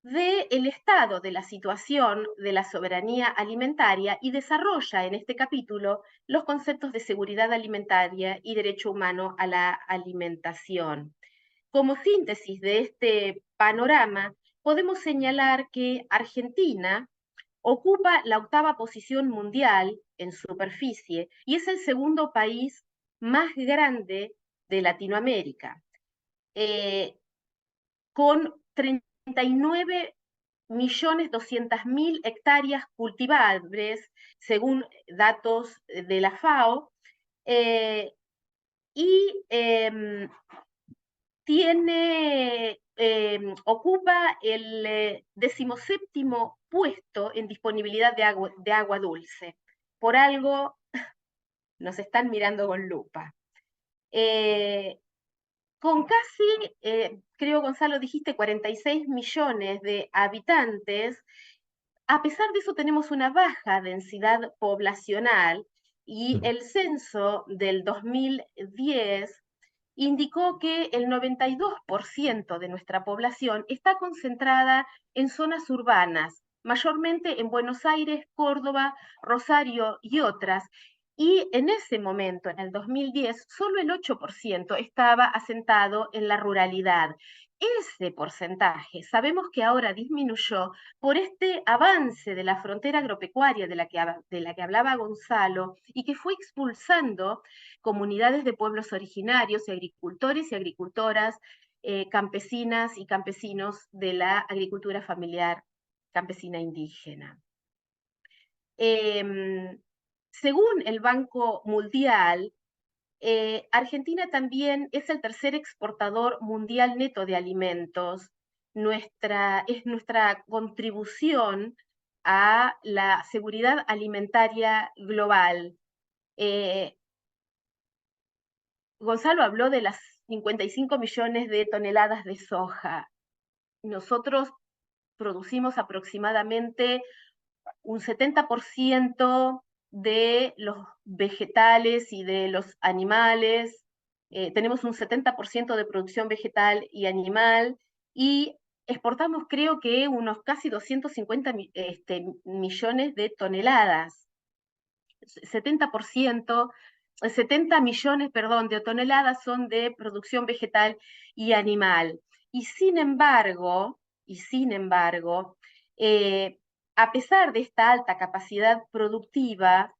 del estado de la situación de la soberanía alimentaria y desarrolla en este capítulo los conceptos de seguridad alimentaria y derecho humano a la alimentación. Como síntesis de este panorama, podemos señalar que Argentina ocupa la 8ª posición mundial en superficie y es el segundo país más grande de Latinoamérica, con 39.200.000 hectáreas cultivables, según datos de la FAO, y ocupa el 17º puesto en disponibilidad de agua dulce. Por algo nos están mirando con lupa. Con casi, creo Gonzalo dijiste, 46 millones de habitantes, a pesar de eso tenemos una baja densidad poblacional, y el censo del 2010 indicó que el 92% de nuestra población está concentrada en zonas urbanas, mayormente en Buenos Aires, Córdoba, Rosario y otras, Y en ese momento, en el 2010, solo el 8% estaba asentado en la ruralidad. Ese porcentaje sabemos que ahora disminuyó por este avance de la frontera agropecuaria de la que hablaba Gonzalo y que fue expulsando comunidades de pueblos originarios y agricultores y agricultoras, campesinas y campesinos de la agricultura familiar campesina indígena. Según el Banco Mundial, Argentina también es el tercer exportador mundial neto de alimentos. Es nuestra contribución a la seguridad alimentaria global. Gonzalo habló de las 55 millones de toneladas de soja. Nosotros producimos aproximadamente un 70% de los vegetales y de los animales. Tenemos un 70% de producción vegetal y animal, y exportamos creo que unos casi 250 millones de toneladas. 70 millones, perdón, de toneladas son de producción vegetal y animal. Y sin embargo, a pesar de esta alta capacidad productiva,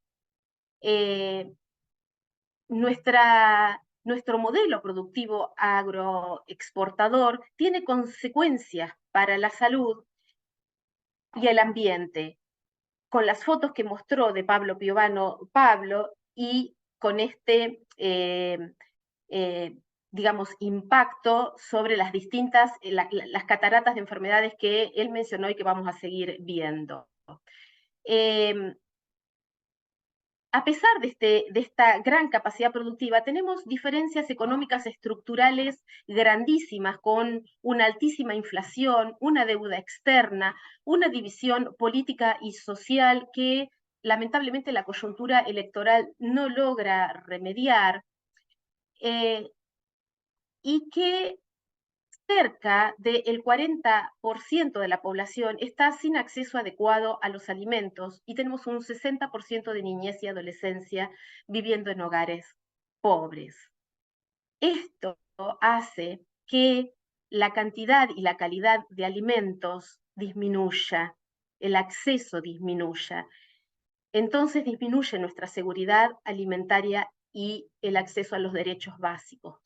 nuestro modelo productivo agroexportador tiene consecuencias para la salud y el ambiente, con las fotos que mostró de Pablo Piovano Pablo, y con este, digamos, impacto sobre las distintas, las cataratas de enfermedades que él mencionó y que vamos a seguir viendo. A pesar de esta gran capacidad productiva, tenemos diferencias económicas estructurales grandísimas, con una altísima inflación, una deuda externa, una división política y social que lamentablemente la coyuntura electoral no logra remediar, y que cerca del 40% de la población está sin acceso adecuado a los alimentos, y tenemos un 60% de niñez y adolescencia viviendo en hogares pobres. Esto hace que la cantidad y la calidad de alimentos disminuya, el acceso disminuya. Entonces disminuye nuestra seguridad alimentaria y el acceso a los derechos básicos.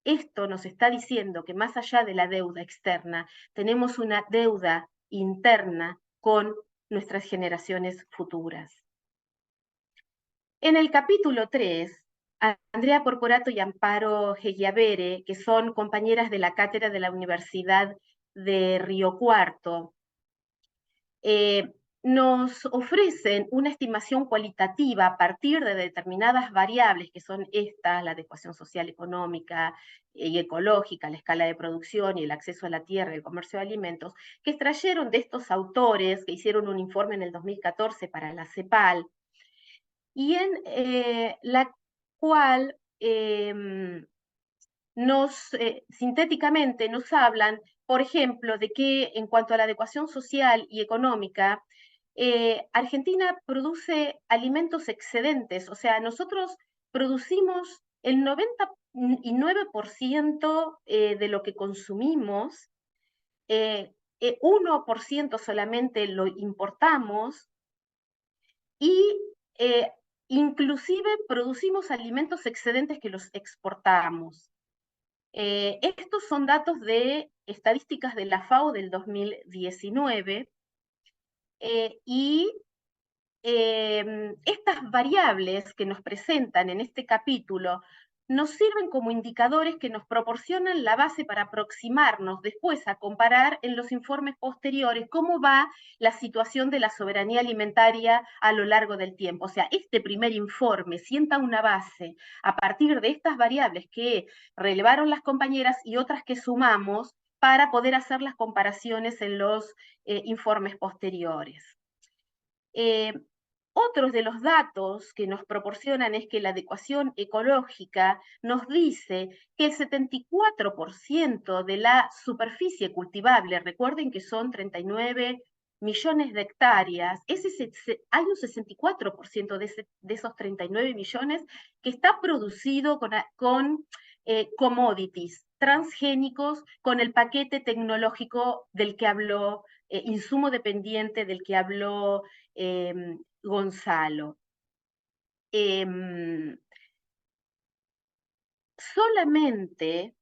Esto nos está diciendo que más allá de la deuda externa, tenemos una deuda interna con nuestras generaciones futuras. En el capítulo 3, Andrea Porporato y Amparo Hegiavere, que son compañeras de la cátedra de la Universidad de Río Cuarto, nos ofrecen una estimación cualitativa a partir de determinadas variables, que son estas: la adecuación social, económica y ecológica, la escala de producción y el acceso a la tierra y el comercio de alimentos, que extrayeron de estos autores que hicieron un informe en el 2014 para la CEPAL, y en la cual sintéticamente nos hablan, por ejemplo, de que en cuanto a la adecuación social y económica, Argentina produce alimentos excedentes. O sea, nosotros producimos el 99% de lo que consumimos, 1% solamente lo importamos, y inclusive producimos alimentos excedentes que los exportamos. Estos son datos de estadísticas de la FAO del 2019, y estas variables que nos presentan en este capítulo nos sirven como indicadores que nos proporcionan la base para aproximarnos después a comparar en los informes posteriores cómo va la situación de la soberanía alimentaria a lo largo del tiempo. O sea, este primer informe sienta una base a partir de estas variables que relevaron las compañeras y otras que sumamos para poder hacer las comparaciones en los informes posteriores. Otros de los datos que nos proporcionan es que la adecuación ecológica nos dice que el 74% de la superficie cultivable, recuerden que son 39 millones de hectáreas, hay un 64% de esos 39 millones que está producido con commodities transgénicos, con el paquete tecnológico del que habló, insumo dependiente del que habló Gonzalo. Solamente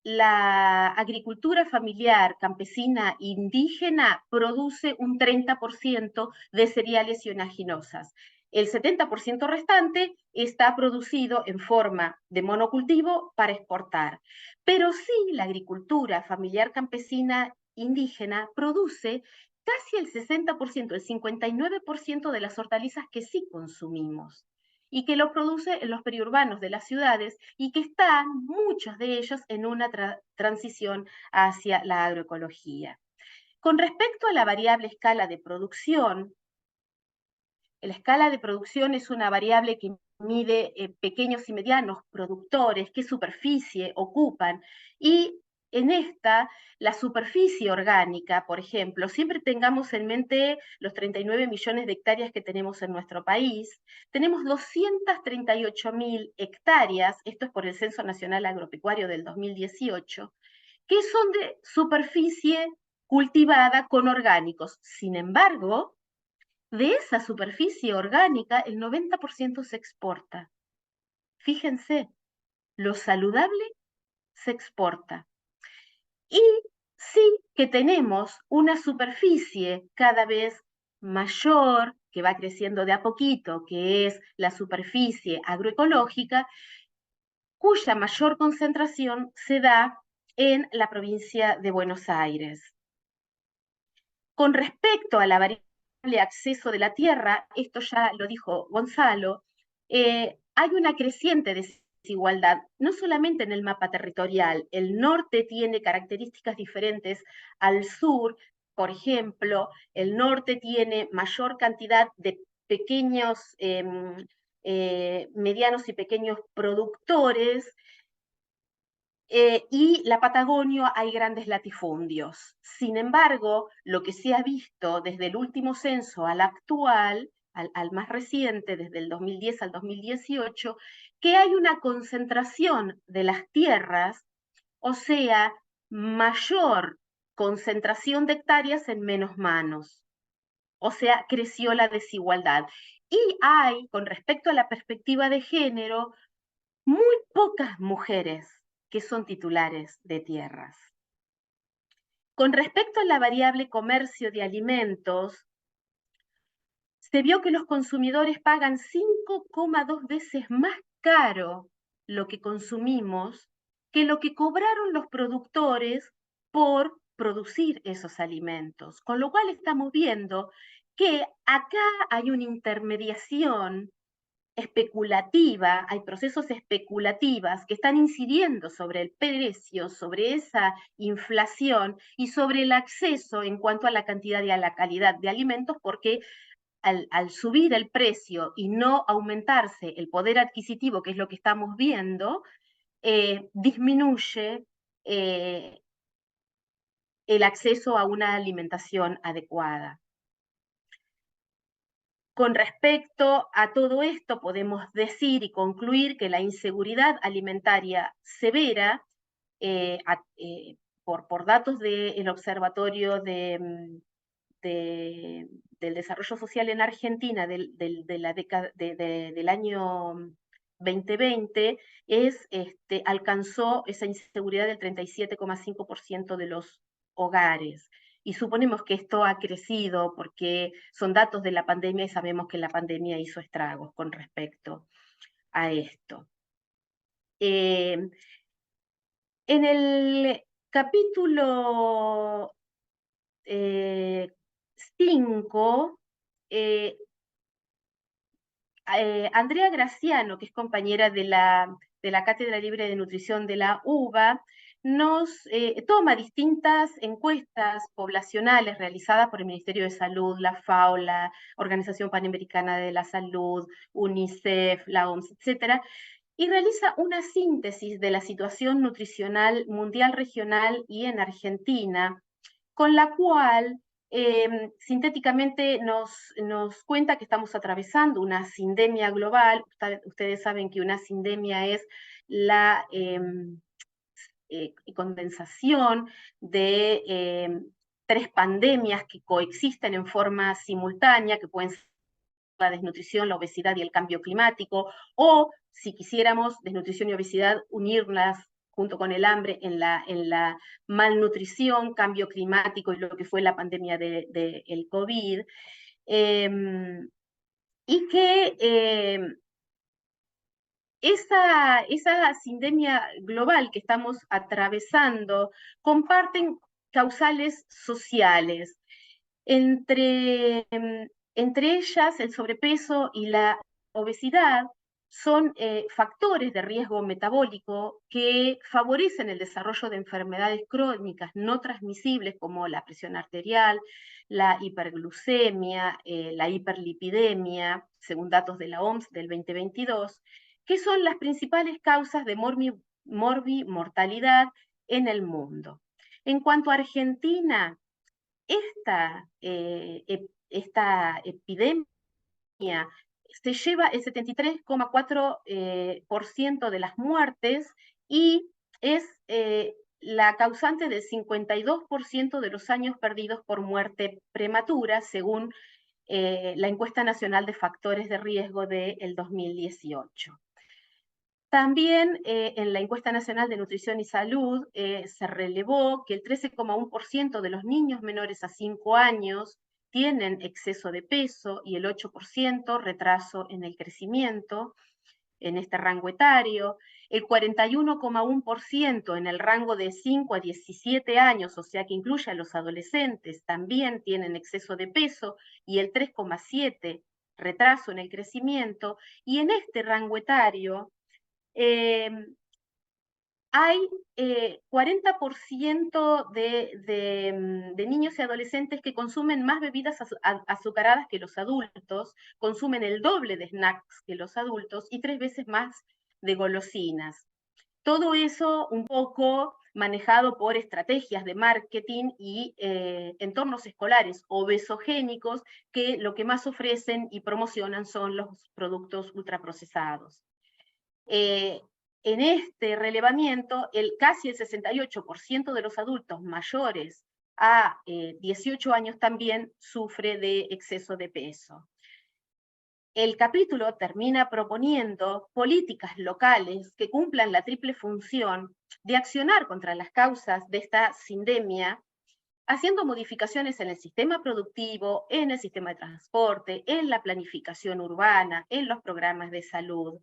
la agricultura familiar, campesina, indígena, produce un 30% de cereales y oleaginosas. El 70% restante está producido en forma de monocultivo para exportar. Pero sí, la agricultura familiar, campesina, indígena produce casi el 60%, el 59% de las hortalizas que sí consumimos, y que lo produce en los periurbanos de las ciudades, y que están muchos de ellos en una transición hacia la agroecología. Con respecto a la variable escala de producción, la escala de producción es una variable que mide pequeños y medianos productores, qué superficie ocupan, y en esta, la superficie orgánica, por ejemplo, siempre tengamos en mente los 39 millones de hectáreas que tenemos en nuestro país. Tenemos 238.000 hectáreas, esto es por el Censo Nacional Agropecuario del 2018, que son de superficie cultivada con orgánicos. Sin embargo, de esa superficie orgánica, el 90% se exporta. Fíjense, lo saludable se exporta. Y sí que tenemos una superficie cada vez mayor, que va creciendo de a poquito, que es la superficie agroecológica, cuya mayor concentración se da en la provincia de Buenos Aires. Con respecto a la variable acceso de la tierra, esto ya lo dijo Gonzalo, hay una creciente desigualdad, no solamente en el mapa territorial. El norte tiene características diferentes al sur. Por ejemplo, el norte tiene mayor cantidad de pequeños, medianos y pequeños productores, y la Patagonia hay grandes latifundios. Sin embargo, lo que se ha visto desde el último censo al actual, al más reciente, desde el 2010 al 2018, que hay una concentración de las tierras, o sea, mayor concentración de hectáreas en menos manos. O sea, creció la desigualdad. Y hay, con respecto a la perspectiva de género, muy pocas mujeres que son titulares de tierras. Con respecto a la variable comercio de alimentos, se vio que los consumidores pagan 5,2 veces más caro lo que consumimos que lo que cobraron los productores por producir esos alimentos. Con lo cual estamos viendo que acá hay una intermediación especulativa, hay procesos especulativos que están incidiendo sobre el precio, sobre esa inflación y sobre el acceso en cuanto a la cantidad y a la calidad de alimentos, porque al subir el precio y no aumentarse el poder adquisitivo, que es lo que estamos viendo, disminuye el acceso a una alimentación adecuada. Con respecto a todo esto, podemos decir y concluir que la inseguridad alimentaria severa, por datos del Observatorio del Desarrollo Social en Argentina del año 2020, alcanzó esa inseguridad del 37,5% de los hogares. Y suponemos que esto ha crecido porque son datos de la pandemia y sabemos que la pandemia hizo estragos con respecto a esto. En el capítulo 5, Andrea Graciano, que es compañera de la Cátedra Libre de Nutrición de la UBA, nos toma distintas encuestas poblacionales realizadas por el Ministerio de Salud, la FAO, la Organización Panamericana de la Salud, UNICEF, la OMS, etc., y realiza una síntesis de la situación nutricional mundial, regional y en Argentina, con la cual sintéticamente nos cuenta que estamos atravesando una sindemia global. Ustedes saben que una sindemia es la condensación de 3 pandemias que coexisten en forma simultánea, que pueden ser la desnutrición, la obesidad y el cambio climático, o si quisiéramos desnutrición y obesidad, unirlas junto con el hambre en la malnutrición, cambio climático y lo que fue la pandemia del COVID, y que esa sindemia global que estamos atravesando comparten causales sociales. Entre ellas, el sobrepeso y la obesidad son factores de riesgo metabólico que favorecen el desarrollo de enfermedades crónicas no transmisibles como la presión arterial, la hiperglucemia, la hiperlipidemia, según datos de la OMS del 2022, que son las principales causas de morbimortalidad en el mundo. En cuanto a Argentina, esta epidemia se lleva el 73,4% de las muertes y es la causante del 52% de los años perdidos por muerte prematura, según la encuesta nacional de factores de riesgo del 2018. También en la encuesta nacional de nutrición y salud se relevó que el 13,1% de los niños menores a 5 años tienen exceso de peso y el 8% retraso en el crecimiento en este rango etario, el 41,1% en el rango de 5 a 17 años, o sea que incluye a los adolescentes, también tienen exceso de peso y el 3,7% retraso en el crecimiento, y en este rango etario hay 40% de niños y adolescentes que consumen más bebidas azucaradas que los adultos, consumen el doble de snacks que los adultos y 3 veces más de golosinas. Todo eso un poco manejado por estrategias de marketing y entornos escolares obesogénicos que lo que más ofrecen y promocionan son los productos ultraprocesados. En este relevamiento, casi el 68% de los adultos mayores a 18 años también sufre de exceso de peso. El capítulo termina proponiendo políticas locales que cumplan la triple función de accionar contra las causas de esta sindemia, haciendo modificaciones en el sistema productivo, en el sistema de transporte, en la planificación urbana, en los programas de salud,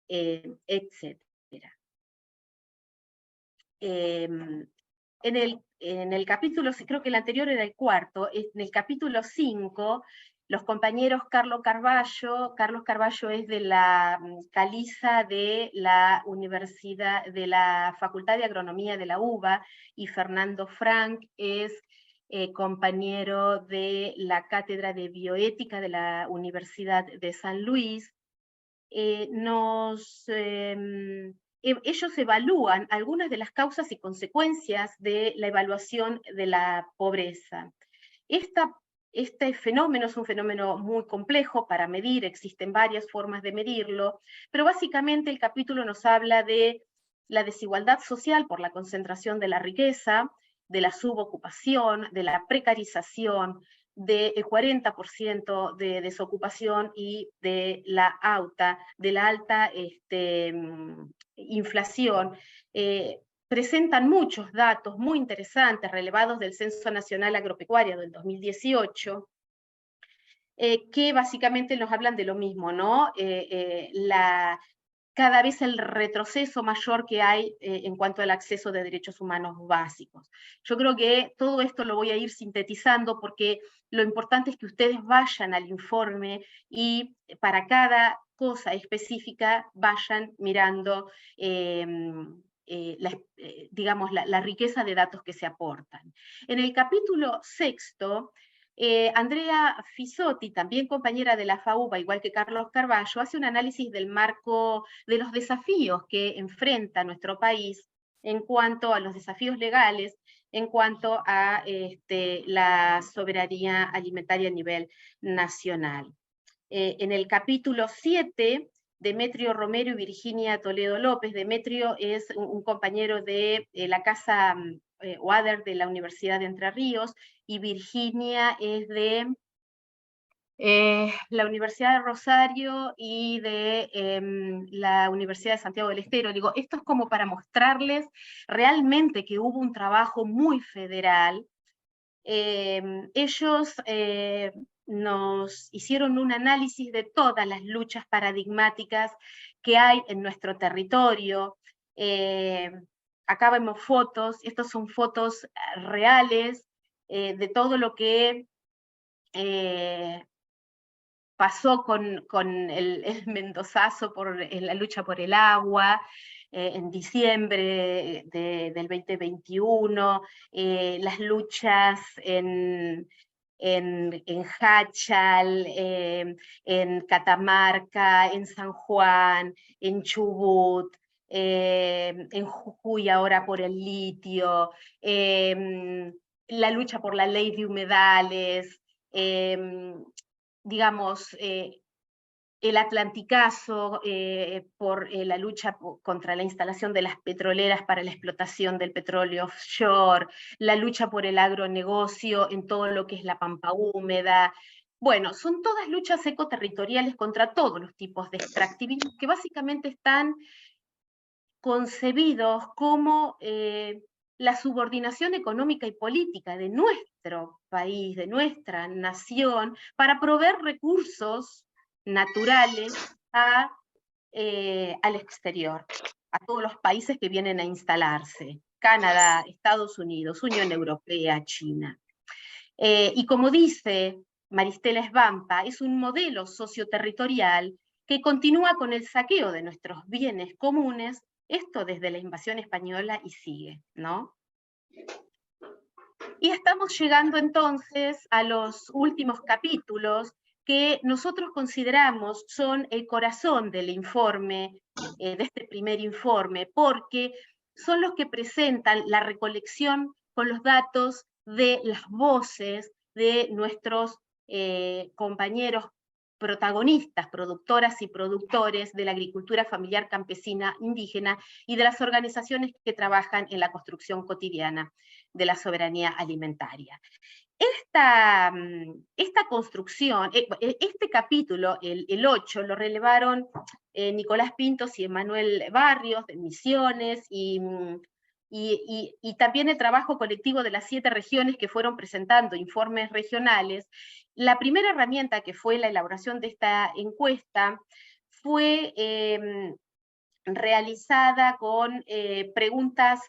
etc. En el capítulo, creo que el anterior era el 4, en el capítulo 5, los compañeros Carlos Carballo es de la caliza de la Universidad, de la Facultad de Agronomía de la UBA, y Fernando Frank es compañero de la Cátedra de Bioética de la Universidad de San Luis. Ellos evalúan algunas de las causas y consecuencias de la evaluación de la pobreza. Este fenómeno es un fenómeno muy complejo para medir, existen varias formas de medirlo, pero básicamente el capítulo nos habla de la desigualdad social por la concentración de la riqueza, de la subocupación, de la precarización, del 40% de desocupación y de la alta inflación. Presentan muchos datos muy interesantes relevados del Censo Nacional Agropecuario del 2018, que básicamente nos hablan de lo mismo, ¿no? Cada vez el retroceso mayor que hay en cuanto al acceso de derechos humanos básicos. Yo creo que todo esto lo voy a ir sintetizando porque lo importante es que ustedes vayan al informe y para cada cosa específica vayan mirando la riqueza de datos que se aportan. En el capítulo 6, Andrea Fisotti, también compañera de la FAUBA, igual que Carlos Carballo, hace un análisis del marco de los desafíos que enfrenta nuestro país en cuanto a los desafíos legales, en cuanto a la soberanía alimentaria a nivel nacional. En el capítulo 7, Demetrio Romero y Virginia Toledo López. Demetrio es un compañero de la Casa Wader de la Universidad de Entre Ríos, y Virginia es de la Universidad de Rosario y de la Universidad de Santiago del Estero. Digo, esto es como para mostrarles realmente que hubo un trabajo muy federal. Ellos nos hicieron un análisis de todas las luchas paradigmáticas que hay en nuestro territorio. Acá vemos fotos, estas son fotos reales de todo lo que pasó con el mendozazo por la lucha por el agua, en diciembre del 2021, las luchas en Jáchal, en Catamarca, en San Juan, en Chubut, en Jujuy ahora por el litio, la lucha por la ley de humedales, digamos, el Atlanticazo por la lucha contra la instalación de las petroleras para la explotación del petróleo offshore, la lucha por el agronegocio en todo lo que es la pampa húmeda. Bueno, son todas luchas ecoterritoriales contra todos los tipos de extractivismo que básicamente están concebidos como la subordinación económica y política de nuestro país, de nuestra nación, para proveer recursos naturales al exterior, a todos los países que vienen a instalarse: Canadá, Estados Unidos, Unión Europea, China. Y como dice Maristela Svampa, es un modelo socioterritorial que continúa con el saqueo de nuestros bienes comunes, esto desde la invasión española y sigue, ¿no? Y estamos llegando entonces a los últimos capítulos que nosotros consideramos son el corazón del informe, de este primer informe, porque son los que presentan la recolección con los datos de las voces de nuestros compañeros protagonistas, productoras y productores de la agricultura familiar campesina indígena y de las organizaciones que trabajan en la construcción cotidiana de la soberanía alimentaria. Esta construcción, este capítulo, el 8, lo relevaron Nicolás Pintos y Emanuel Barrios de Misiones, y también el trabajo colectivo de las 7 regiones que fueron presentando informes regionales. La primera herramienta, que fue la elaboración de esta encuesta, fue realizada con preguntas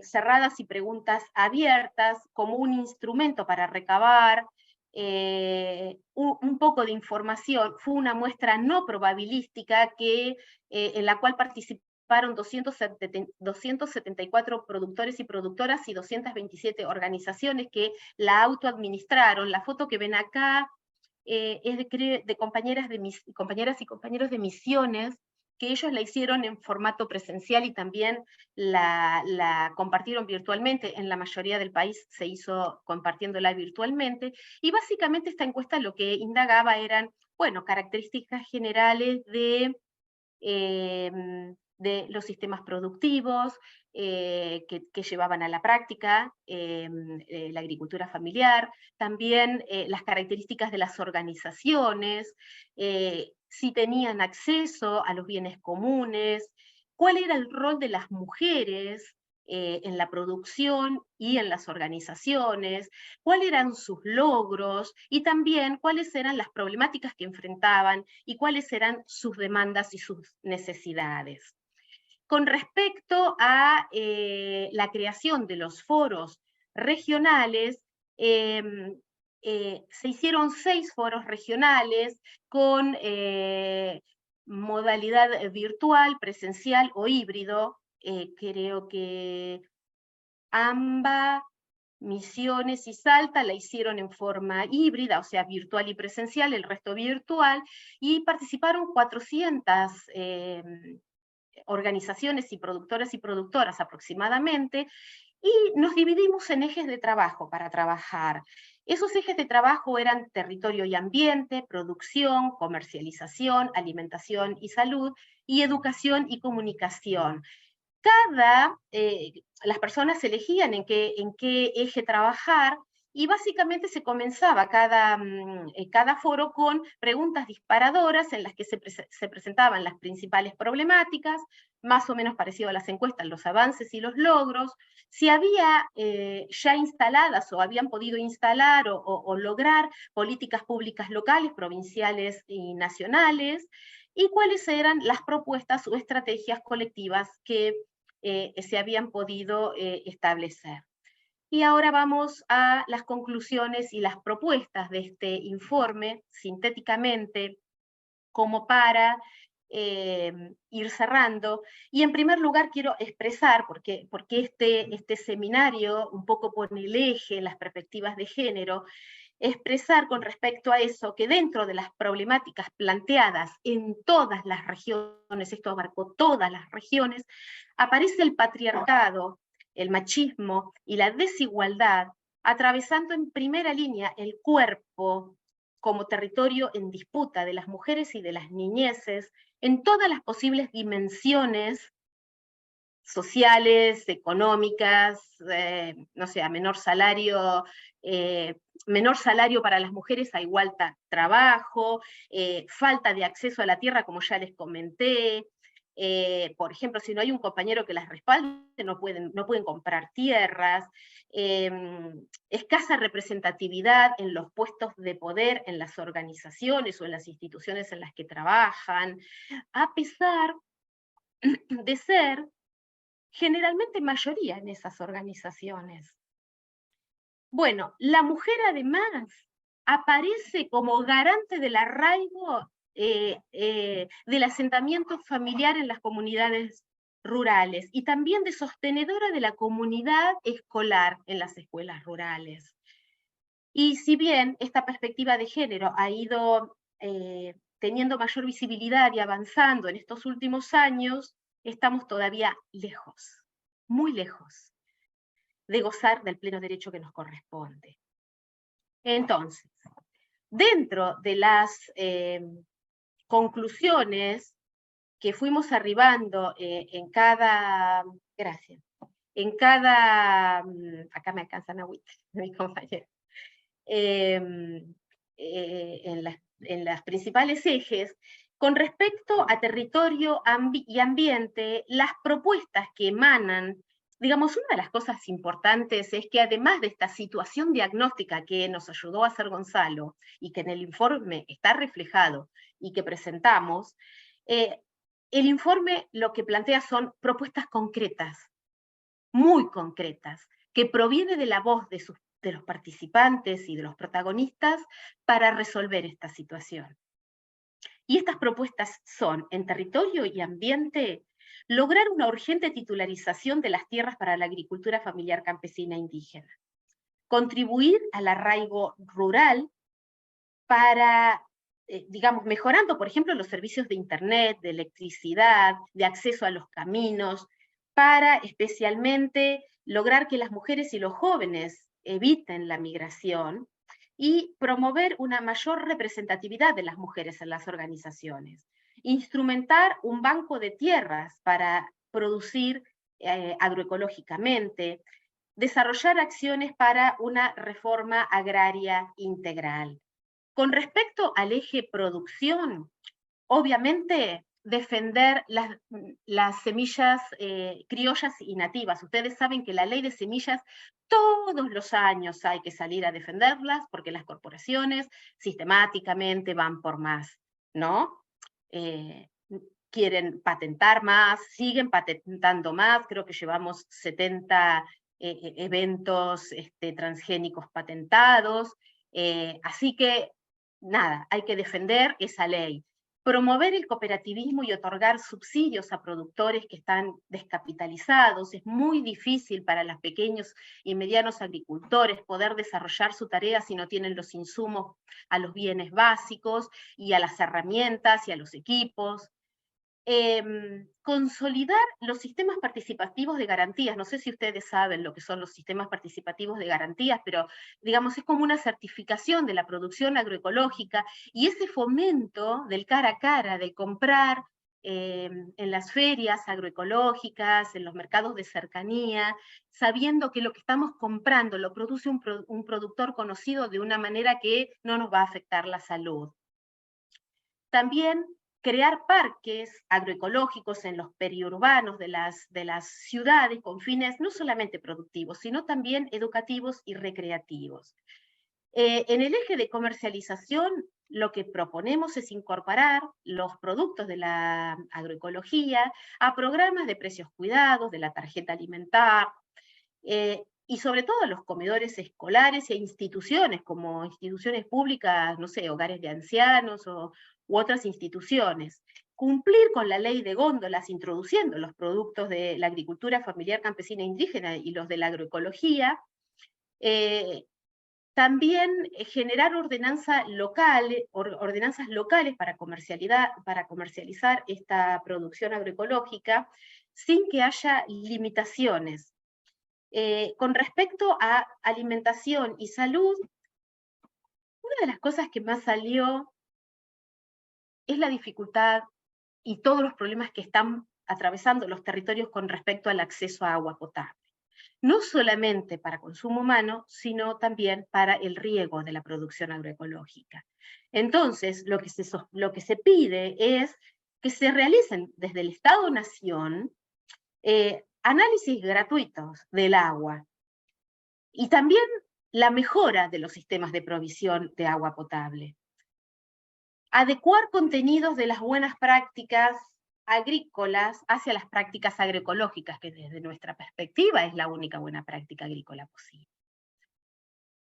cerradas y preguntas abiertas, como un instrumento para recabar un poco de información. Fue una muestra no probabilística en la cual participaron 274 productores y productoras y 227 organizaciones que la autoadministraron. La foto que ven acá es de compañeras y compañeros de Misiones, que ellos la hicieron en formato presencial y también la compartieron virtualmente. En la mayoría del país se hizo compartiéndola virtualmente, y básicamente esta encuesta lo que indagaba eran, bueno, características generales de los sistemas productivos que llevaban a la práctica la agricultura familiar, también las características de las organizaciones, si tenían acceso a los bienes comunes, cuál era el rol de las mujeres en la producción y en las organizaciones, cuáles eran sus logros, y también cuáles eran las problemáticas que enfrentaban y cuáles eran sus demandas y sus necesidades. Con respecto a la creación de los foros regionales, se hicieron 6 foros regionales con modalidad virtual, presencial o híbrido. Creo que AMBA, Misiones y Salta la hicieron en forma híbrida, o sea, virtual y presencial, el resto virtual, y participaron 400 organizaciones y productoras aproximadamente, y nos dividimos en ejes de trabajo para trabajar. Esos ejes de trabajo eran territorio y ambiente, producción, comercialización, alimentación y salud, y educación y comunicación. Las personas elegían en qué eje trabajar, y básicamente se comenzaba cada foro con preguntas disparadoras en las que se presentaban las principales problemáticas, más o menos parecido a las encuestas, los avances y los logros, si había ya instaladas o habían podido instalar o lograr políticas públicas locales, provinciales y nacionales, y cuáles eran las propuestas o estrategias colectivas que se habían podido establecer. Y ahora vamos a las conclusiones y las propuestas de este informe, sintéticamente, como para ir cerrando. Y en primer lugar quiero expresar, porque este seminario un poco pone el eje en las perspectivas de género, expresar con respecto a eso que dentro de las problemáticas planteadas en todas las regiones, esto abarcó todas las regiones, aparece el patriarcado, el machismo y la desigualdad, atravesando en primera línea el cuerpo como territorio en disputa de las mujeres y de las niñeces en todas las posibles dimensiones sociales, económicas, no sé, a menor salario para las mujeres a igual trabajo, falta de acceso a la tierra, como ya les comenté. Por ejemplo, si no hay un compañero que las respalde, no pueden comprar tierras, escasa representatividad en los puestos de poder en las organizaciones o en las instituciones en las que trabajan, a pesar de ser generalmente mayoría en esas organizaciones. Bueno, la mujer además aparece como garante del arraigo del asentamiento familiar en las comunidades rurales, y también de sostenedora de la comunidad escolar en las escuelas rurales. Y si bien esta perspectiva de género ha ido teniendo mayor visibilidad y avanzando en estos últimos años, estamos todavía lejos, muy lejos, de gozar del pleno derecho que nos corresponde. Entonces, dentro de las conclusiones que fuimos arribando en cada, acá me alcanzan agüita, mi compañero, en las principales ejes, con respecto a territorio y ambiente, las propuestas que emanan, digamos, una de las cosas importantes es que además de esta situación diagnóstica que nos ayudó a hacer Gonzalo, y que en el informe está reflejado y que presentamos, el informe lo que plantea son propuestas concretas, muy concretas, que proviene de la voz de los participantes y de los protagonistas para resolver esta situación. Y estas propuestas son, en territorio y ambiente, lograr una urgente titularización de las tierras para la agricultura familiar campesina indígena, contribuir al arraigo rural para, digamos, mejorando, por ejemplo, los servicios de internet, de electricidad, de acceso a los caminos, para especialmente lograr que las mujeres y los jóvenes eviten la migración, y promover una mayor representatividad de las mujeres en las organizaciones. Instrumentar un banco de tierras para producir agroecológicamente, desarrollar acciones para una reforma agraria integral. Con respecto al eje producción, obviamente defender las semillas criollas y nativas. Ustedes saben que la ley de semillas todos los años hay que salir a defenderlas porque las corporaciones sistemáticamente van por más, ¿no? Quieren patentar más, siguen patentando más, creo que llevamos 70 eventos transgénicos patentados, así que nada, hay que defender esa ley. Promover el cooperativismo y otorgar subsidios a productores que están descapitalizados. Es muy difícil para los pequeños y medianos agricultores poder desarrollar su tarea si no tienen los insumos a los bienes básicos y a las herramientas y a los equipos. consolidar los sistemas participativos de garantías. No sé si ustedes saben lo que son los sistemas participativos de garantías, pero digamos es como una certificación de la producción agroecológica y ese fomento del cara a cara, del comprar en las ferias agroecológicas, en los mercados de cercanía, sabiendo que lo que estamos comprando lo produce un productor conocido de una manera que no nos va a afectar la salud. También crear parques agroecológicos en los periurbanos de las ciudades con fines no solamente productivos, sino también educativos y recreativos. En el eje de comercialización, lo que proponemos es incorporar los productos de la agroecología a programas de precios cuidados, de la tarjeta alimentar, y sobre todo a los comedores escolares e instituciones, como instituciones públicas, no sé, hogares de ancianos u otras instituciones. Cumplir con la ley de góndolas, introduciendo los productos de la agricultura familiar campesina e indígena y los de la agroecología. También generar ordenanzas locales para comercializar esta producción agroecológica sin que haya limitaciones. Con respecto a alimentación y salud, una de las cosas que más salió es la dificultad y todos los problemas que están atravesando los territorios con respecto al acceso a agua potable. No solamente para consumo humano, sino también para el riego de la producción agroecológica. Entonces, lo que se pide es que se realicen desde el Estado-Nación análisis gratuitos del agua y también la mejora de los sistemas de provisión de agua potable. Adecuar contenidos de las buenas prácticas agrícolas hacia las prácticas agroecológicas, que desde nuestra perspectiva es la única buena práctica agrícola posible.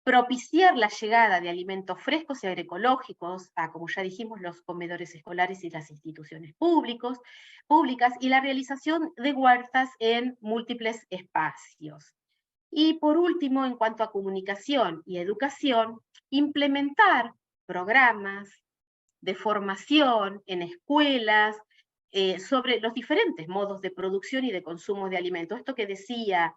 Propiciar la llegada de alimentos frescos y agroecológicos a, como ya dijimos, los comedores escolares y las instituciones públicas, y la realización de huertas en múltiples espacios. Y por último, en cuanto a comunicación y educación, implementar programas de formación en escuelas sobre los diferentes modos de producción y de consumo de alimentos. Esto que decía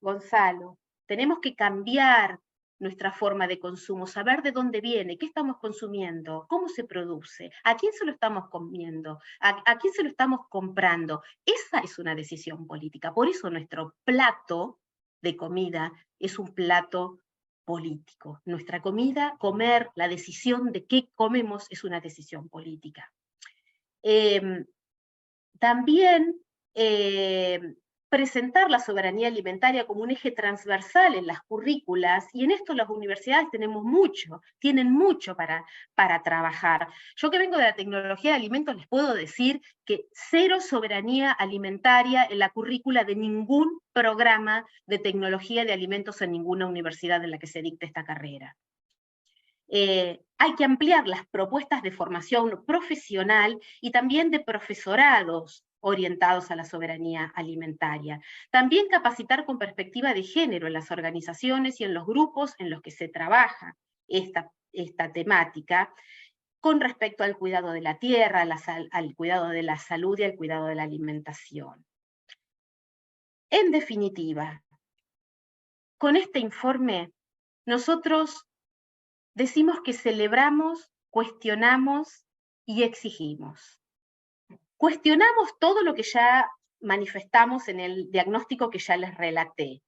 Gonzalo, tenemos que cambiar nuestra forma de consumo, saber de dónde viene, qué estamos consumiendo, cómo se produce, a quién se lo estamos comiendo, a quién se lo estamos comprando. Esa es una decisión política. Por eso nuestro plato de comida es un plato político. Nuestra comida, comer, la decisión de qué comemos es una decisión política. También presentar la soberanía alimentaria como un eje transversal en las currículas, y en esto las universidades tienen mucho para trabajar. Yo que vengo de la tecnología de alimentos les puedo decir que cero soberanía alimentaria en la currícula de ningún programa de tecnología de alimentos en ninguna universidad en la que se dicte esta carrera. Hay que ampliar las propuestas de formación profesional y también de profesorados orientados a la soberanía alimentaria. También capacitar con perspectiva de género en las organizaciones y en los grupos en los que se trabaja esta temática, con respecto al cuidado de la tierra, al cuidado de la salud y al cuidado de la alimentación. En definitiva, con este informe, nosotros decimos que celebramos, cuestionamos y exigimos. Cuestionamos todo lo que ya manifestamos en el diagnóstico que ya les relaté.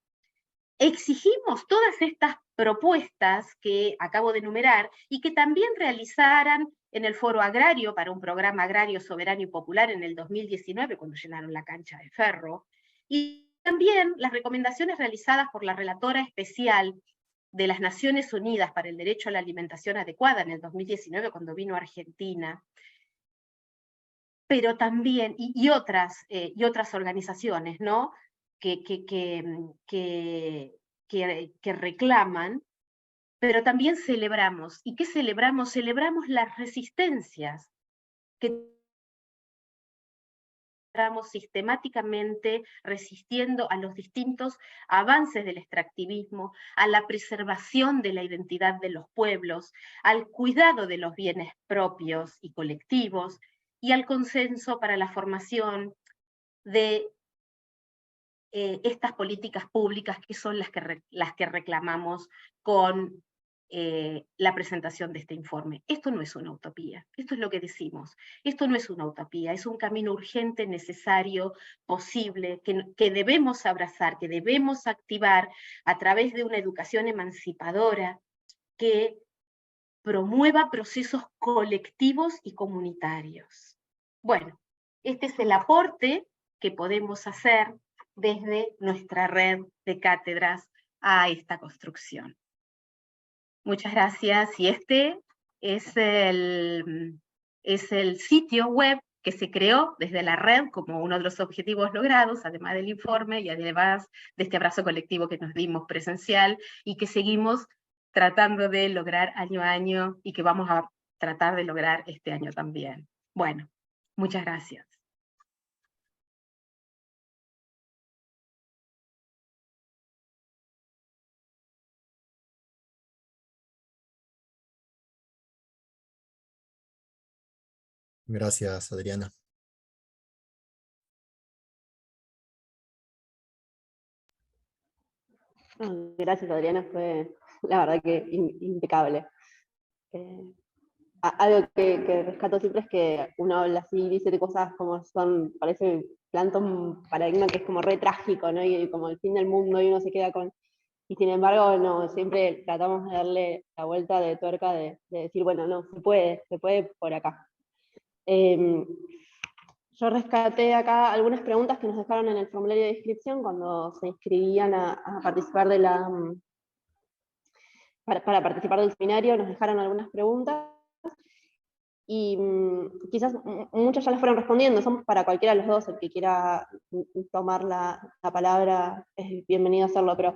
Exigimos todas estas propuestas que acabo de enumerar y que también realizaran en el Foro Agrario para un programa agrario soberano y popular en el 2019, cuando llenaron la cancha de Ferro, y también las recomendaciones realizadas por la relatora especial de las Naciones Unidas para el Derecho a la Alimentación Adecuada en el 2019, cuando vino a Argentina, pero también, y otras organizaciones, ¿no? que reclaman, pero también celebramos. ¿Y qué celebramos? Celebramos las resistencias que estamos sistemáticamente resistiendo a los distintos avances del extractivismo, a la preservación de la identidad de los pueblos, al cuidado de los bienes propios y colectivos, y al consenso para la formación de estas políticas públicas que son las que reclamamos con la presentación de este informe. Esto no es una utopía, esto es lo que decimos. Esto no es una utopía, es un camino urgente, necesario, posible, que debemos abrazar, que debemos activar a través de una educación emancipadora que promueva procesos colectivos y comunitarios. Bueno, este es el aporte que podemos hacer desde nuestra red de cátedras a esta construcción. Muchas gracias, y este es el sitio web que se creó desde la red como uno de los objetivos logrados, además del informe y además de este abrazo colectivo que nos dimos presencial y que seguimos tratando de lograr año a año y que vamos a tratar de lograr este año también. Bueno, muchas gracias. Gracias, Adriana. Gracias, Adriana, fue la verdad que impecable. Algo que rescato siempre es que uno habla así, dice cosas como son, parece, planta un paradigma que es como re trágico, ¿no? Y como el fin del mundo, y uno se queda con... Y sin embargo, no, siempre tratamos de darle la vuelta de tuerca, de decir, bueno, no, se puede por acá. Yo rescaté acá algunas preguntas que nos dejaron en el formulario de inscripción cuando se inscribían a participar de la... Para participar del seminario nos dejaron algunas preguntas, y quizás muchas ya las fueron respondiendo, somos para cualquiera de los dos, el que quiera tomar la palabra es bienvenido a hacerlo, pero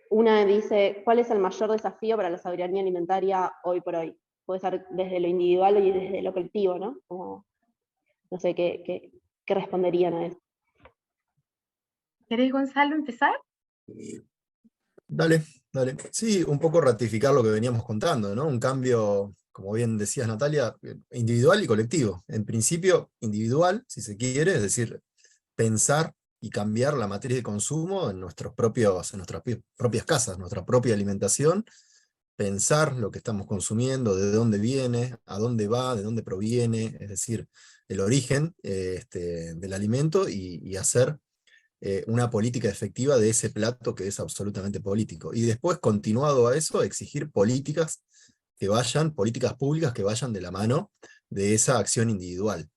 una dice, ¿cuál es el mayor desafío para la soberanía alimentaria hoy por hoy? Puede ser desde lo individual y desde lo colectivo, ¿no? Como, no sé, ¿qué responderían a eso? ¿Querés, Gonzalo, empezar? Dale, dale. Sí, un poco ratificar lo que veníamos contando, ¿no? Un cambio, como bien decías, Natalia, individual y colectivo. En principio, individual, si se quiere, es decir, pensar y cambiar la matriz de consumo en nuestras propias casas, nuestra propia alimentación, pensar lo que estamos consumiendo, de dónde viene, a dónde va, de dónde proviene, es decir, el origen del alimento, y hacer una política efectiva de ese plato que es absolutamente político. Y después, continuado a eso, exigir políticas públicas que vayan de la mano de esa acción individual.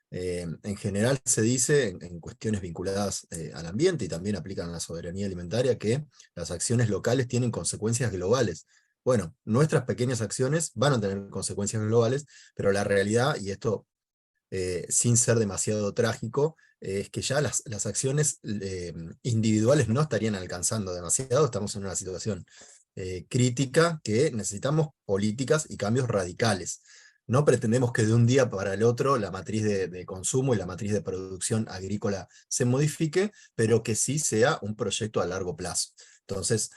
En general se dice, en cuestiones vinculadas al ambiente, y también aplican a la soberanía alimentaria, que las acciones locales tienen consecuencias globales. Bueno, nuestras pequeñas acciones van a tener consecuencias globales, pero la realidad, y esto sin ser demasiado trágico, es que ya las acciones individuales no estarían alcanzando demasiado. Estamos en una situación crítica que necesitamos políticas y cambios radicales. No pretendemos que de un día para el otro la matriz de consumo y la matriz de producción agrícola se modifique, pero que sí sea un proyecto a largo plazo. Entonces,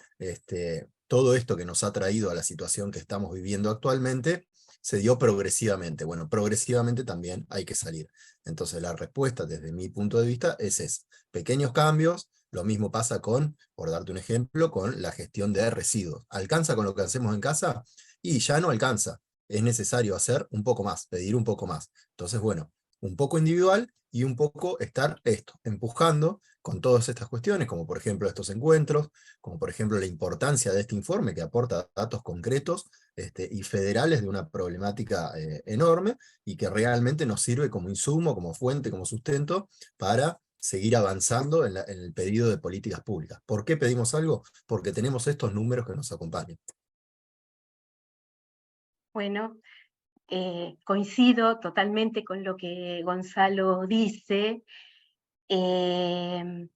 todo esto que nos ha traído a la situación que estamos viviendo actualmente se dio progresivamente. Bueno, progresivamente también hay que salir. Entonces la respuesta desde mi punto de vista es esa. Pequeños cambios. Lo mismo pasa con, por darte un ejemplo, con la gestión de residuos. ¿Alcanza con lo que hacemos en casa? Y ya no alcanza. Es necesario hacer un poco más, pedir un poco más. Entonces, bueno, un poco individual y un poco estar empujando con todas estas cuestiones, como por ejemplo estos encuentros, como por ejemplo la importancia de este informe que aporta datos concretos y federales de una problemática enorme, y que realmente nos sirve como insumo, como fuente, como sustento para seguir avanzando en el pedido de políticas públicas. ¿Por qué pedimos algo? Porque tenemos estos números que nos acompañan. Bueno, coincido totalmente con lo que Gonzalo dice. En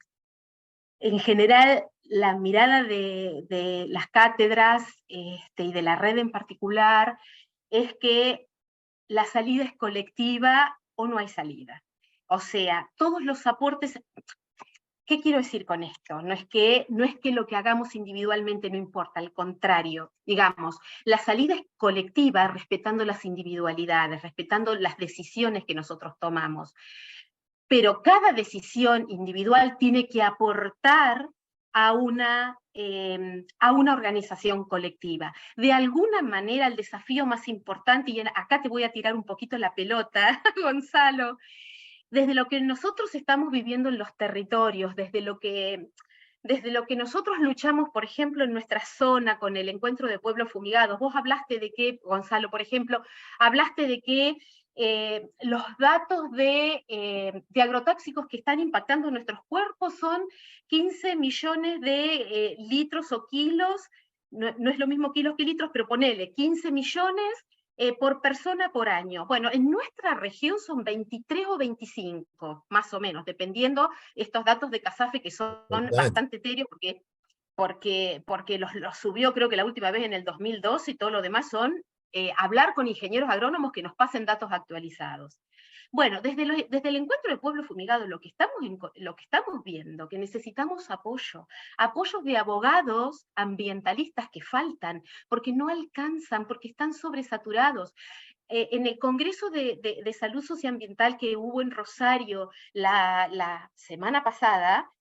general, la mirada de las cátedras y de la red en particular es que la salida es colectiva o no hay salida. O sea, todos los aportes, ¿Qué quiero decir con esto? No es que lo que hagamos individualmente no importa, al contrario, digamos, la salida es colectiva, respetando las individualidades, respetando las decisiones que nosotros tomamos. Pero cada decisión individual tiene que aportar a una organización colectiva. De alguna manera, el desafío más importante, y acá te voy a tirar un poquito la pelota, Gonzalo, desde lo que nosotros estamos viviendo en los territorios, desde lo que nosotros luchamos, por ejemplo, en nuestra zona con el encuentro de pueblos fumigados. Vos hablaste de que, Gonzalo, por ejemplo, hablaste de que los datos de agrotóxicos que están impactando nuestros cuerpos son 15 millones de litros o kilos, no es lo mismo kilos que litros, pero ponele 15 millones por persona por año. Bueno, en nuestra región son 23 o 25, más o menos, dependiendo estos datos de CASAFE que son bastante etéreos, porque los subió creo que la última vez en el 2012 y todo lo demás son hablar con ingenieros agrónomos que nos pasen datos actualizados. Bueno, desde el encuentro de pueblo fumigado, lo que estamos viendo, que necesitamos apoyos de abogados ambientalistas que faltan, porque no alcanzan, porque están sobresaturados. En el Congreso de Salud Socioambiental que hubo en Rosario la semana pasada,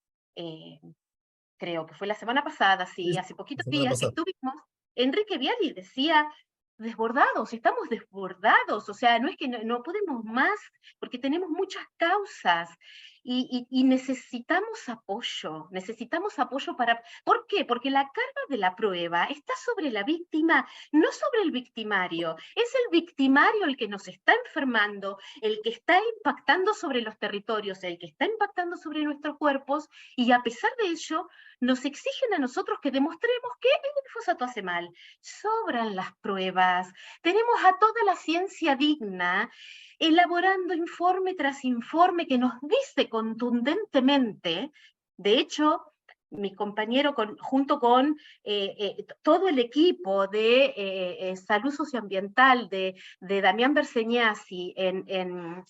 creo que fue la semana pasada, sí, hace poquitos días, estuvimos, Enrique Viali decía, estamos desbordados, o sea, no es que no podemos más, porque tenemos muchas causas, y necesitamos apoyo para... ¿Por qué? Porque la carga de la prueba está sobre la víctima, no sobre el victimario. Es el victimario el que nos está enfermando, el que está impactando sobre los territorios, el que está impactando sobre nuestros cuerpos, y a pesar de ello, nos exigen a nosotros que demostremos que el glifosato hace mal. Sobran las pruebas, tenemos a toda la ciencia digna elaborando informe tras informe que nos dice contundentemente, de hecho, mi compañero junto con todo el equipo de salud socioambiental de Damián Berseñasi en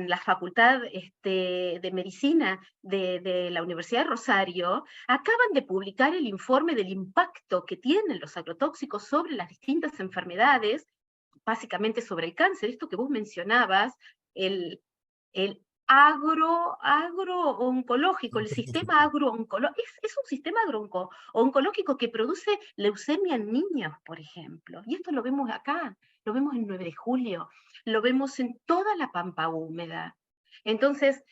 la Facultad de Medicina de la Universidad de Rosario, acaban de publicar el informe del impacto que tienen los agrotóxicos sobre las distintas enfermedades, básicamente sobre el cáncer, esto que vos mencionabas, el agrooncológico, el sistema agrooncológico, es un sistema agrooncológico que produce leucemia en niños, por ejemplo, y esto lo vemos acá, lo vemos en 9 de julio, lo vemos en toda la pampa húmeda. Entonces,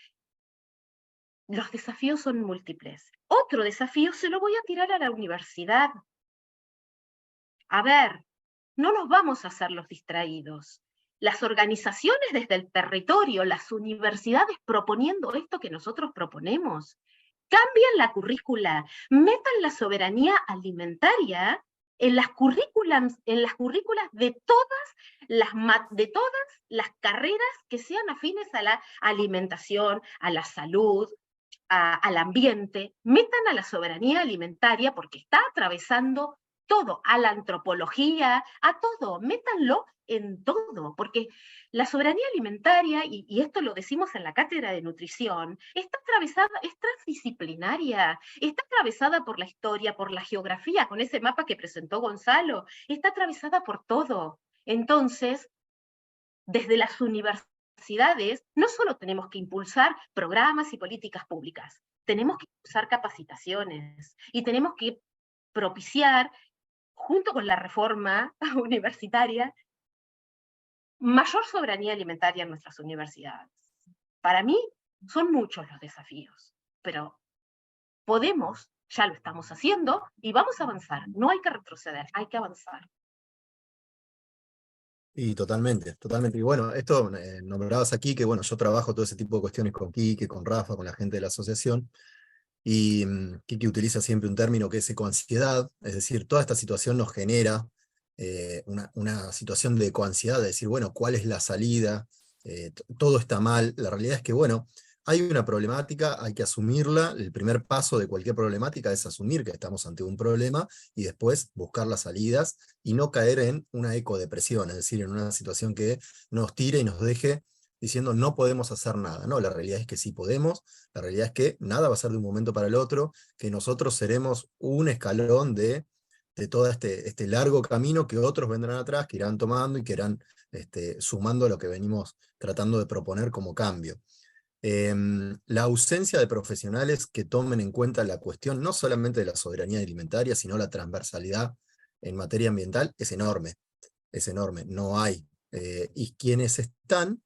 los desafíos son múltiples. Otro desafío se lo voy a tirar a la universidad. A ver, no nos vamos a hacer los distraídos. Las organizaciones desde el territorio, las universidades proponiendo esto que nosotros proponemos, cambian la currícula, metan la soberanía alimentaria en las currículas de todas las carreras que sean afines a la alimentación, a la salud, al ambiente, metan a la soberanía alimentaria porque está atravesando todo, a la antropología, a todo, métanlo en todo, porque la soberanía alimentaria, y esto lo decimos en la cátedra de nutrición, está atravesada, es transdisciplinaria, está atravesada por la historia, por la geografía, con ese mapa que presentó Gonzalo, está atravesada por todo. Entonces, desde las universidades, no solo tenemos que impulsar programas y políticas públicas, tenemos que impulsar capacitaciones, y tenemos que propiciar, junto con la reforma universitaria, mayor soberanía alimentaria en nuestras universidades. Para mí, son muchos los desafíos, pero podemos, ya lo estamos haciendo, y vamos a avanzar. No hay que retroceder, hay que avanzar. Y totalmente. Y bueno, esto nombrabas aquí que bueno, yo trabajo todo ese tipo de cuestiones con Quique, con Rafa, con la gente de la asociación, y Quique utiliza siempre un término que es ecoansiedad, es decir, toda esta situación nos genera una situación de ecoansiedad, de decir, bueno, ¿cuál es la salida? Todo está mal. La realidad es que, bueno, hay una problemática, hay que asumirla. El primer paso de cualquier problemática es asumir que estamos ante un problema y después buscar las salidas y no caer en una ecodepresión, es decir, en una situación que nos tire y nos deje diciendo no podemos hacer nada. No, la realidad es que sí podemos, la realidad es que nada va a ser de un momento para el otro, que nosotros seremos un escalón de todo este largo camino que otros vendrán atrás, que irán tomando y que irán sumando a lo que venimos tratando de proponer como cambio. La ausencia de profesionales que tomen en cuenta la cuestión no solamente de la soberanía alimentaria, sino la transversalidad en materia ambiental es enorme, no hay. Y quienes están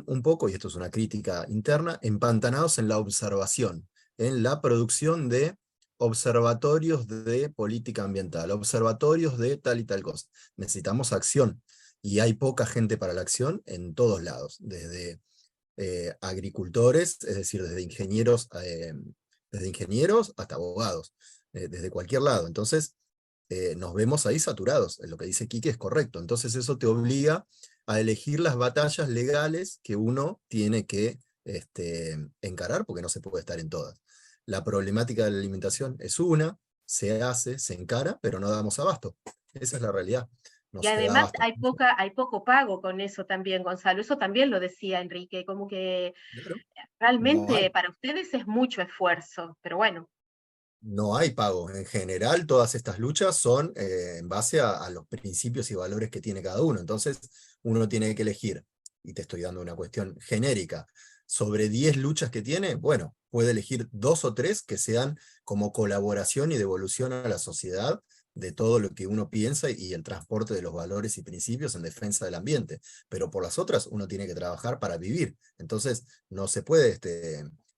un poco, y esto es una crítica interna, empantanados en la observación, en la producción de observatorios de política ambiental, observatorios de tal y tal cosa. Necesitamos acción, y hay poca gente para la acción en todos lados, desde agricultores, es decir, desde ingenieros hasta abogados, desde cualquier lado. Entonces, nos vemos ahí saturados. Lo que dice Quique es correcto. Entonces eso te obliga a elegir las batallas legales que uno tiene que encarar, porque no se puede estar en todas. La problemática de la alimentación es una, se hace, se encara, pero no damos abasto. Esa es la realidad. No Y se da además abasto. hay poco pago con eso también, Gonzalo. Eso también lo decía Enrique, como que Claro, no hay. realmente para ustedes es mucho esfuerzo, pero bueno. No hay pago. En general, todas estas luchas son en base a los principios y valores que tiene cada uno. Entonces, uno tiene que elegir, y te estoy dando una cuestión genérica, sobre 10 luchas que tiene, bueno, puede elegir 2 o 3 que sean como colaboración y devolución a la sociedad de todo lo que uno piensa y el transporte de los valores y principios en defensa del ambiente. Pero por las otras, uno tiene que trabajar para vivir. Entonces, no se puede,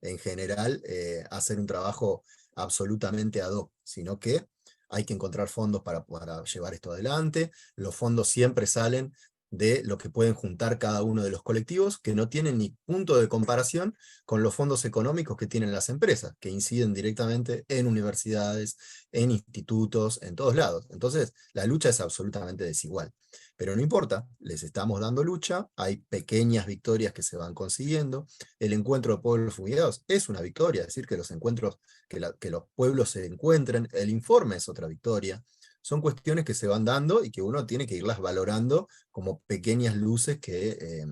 en general, hacer un trabajo absolutamente ad hoc, sino que hay que encontrar fondos para llevar esto adelante. Los fondos siempre salen de lo que pueden juntar cada uno de los colectivos, que no tienen ni punto de comparación con los fondos económicos que tienen las empresas, que inciden directamente en universidades, en institutos, en todos lados. Entonces, la lucha es absolutamente desigual. Pero no importa, les estamos dando lucha, hay pequeñas victorias que se van consiguiendo. El encuentro de pueblos fumigados es una victoria, es decir, que los encuentros, que los pueblos se encuentren, el informe es otra victoria. Son cuestiones que se van dando y que uno tiene que irlas valorando como pequeñas luces que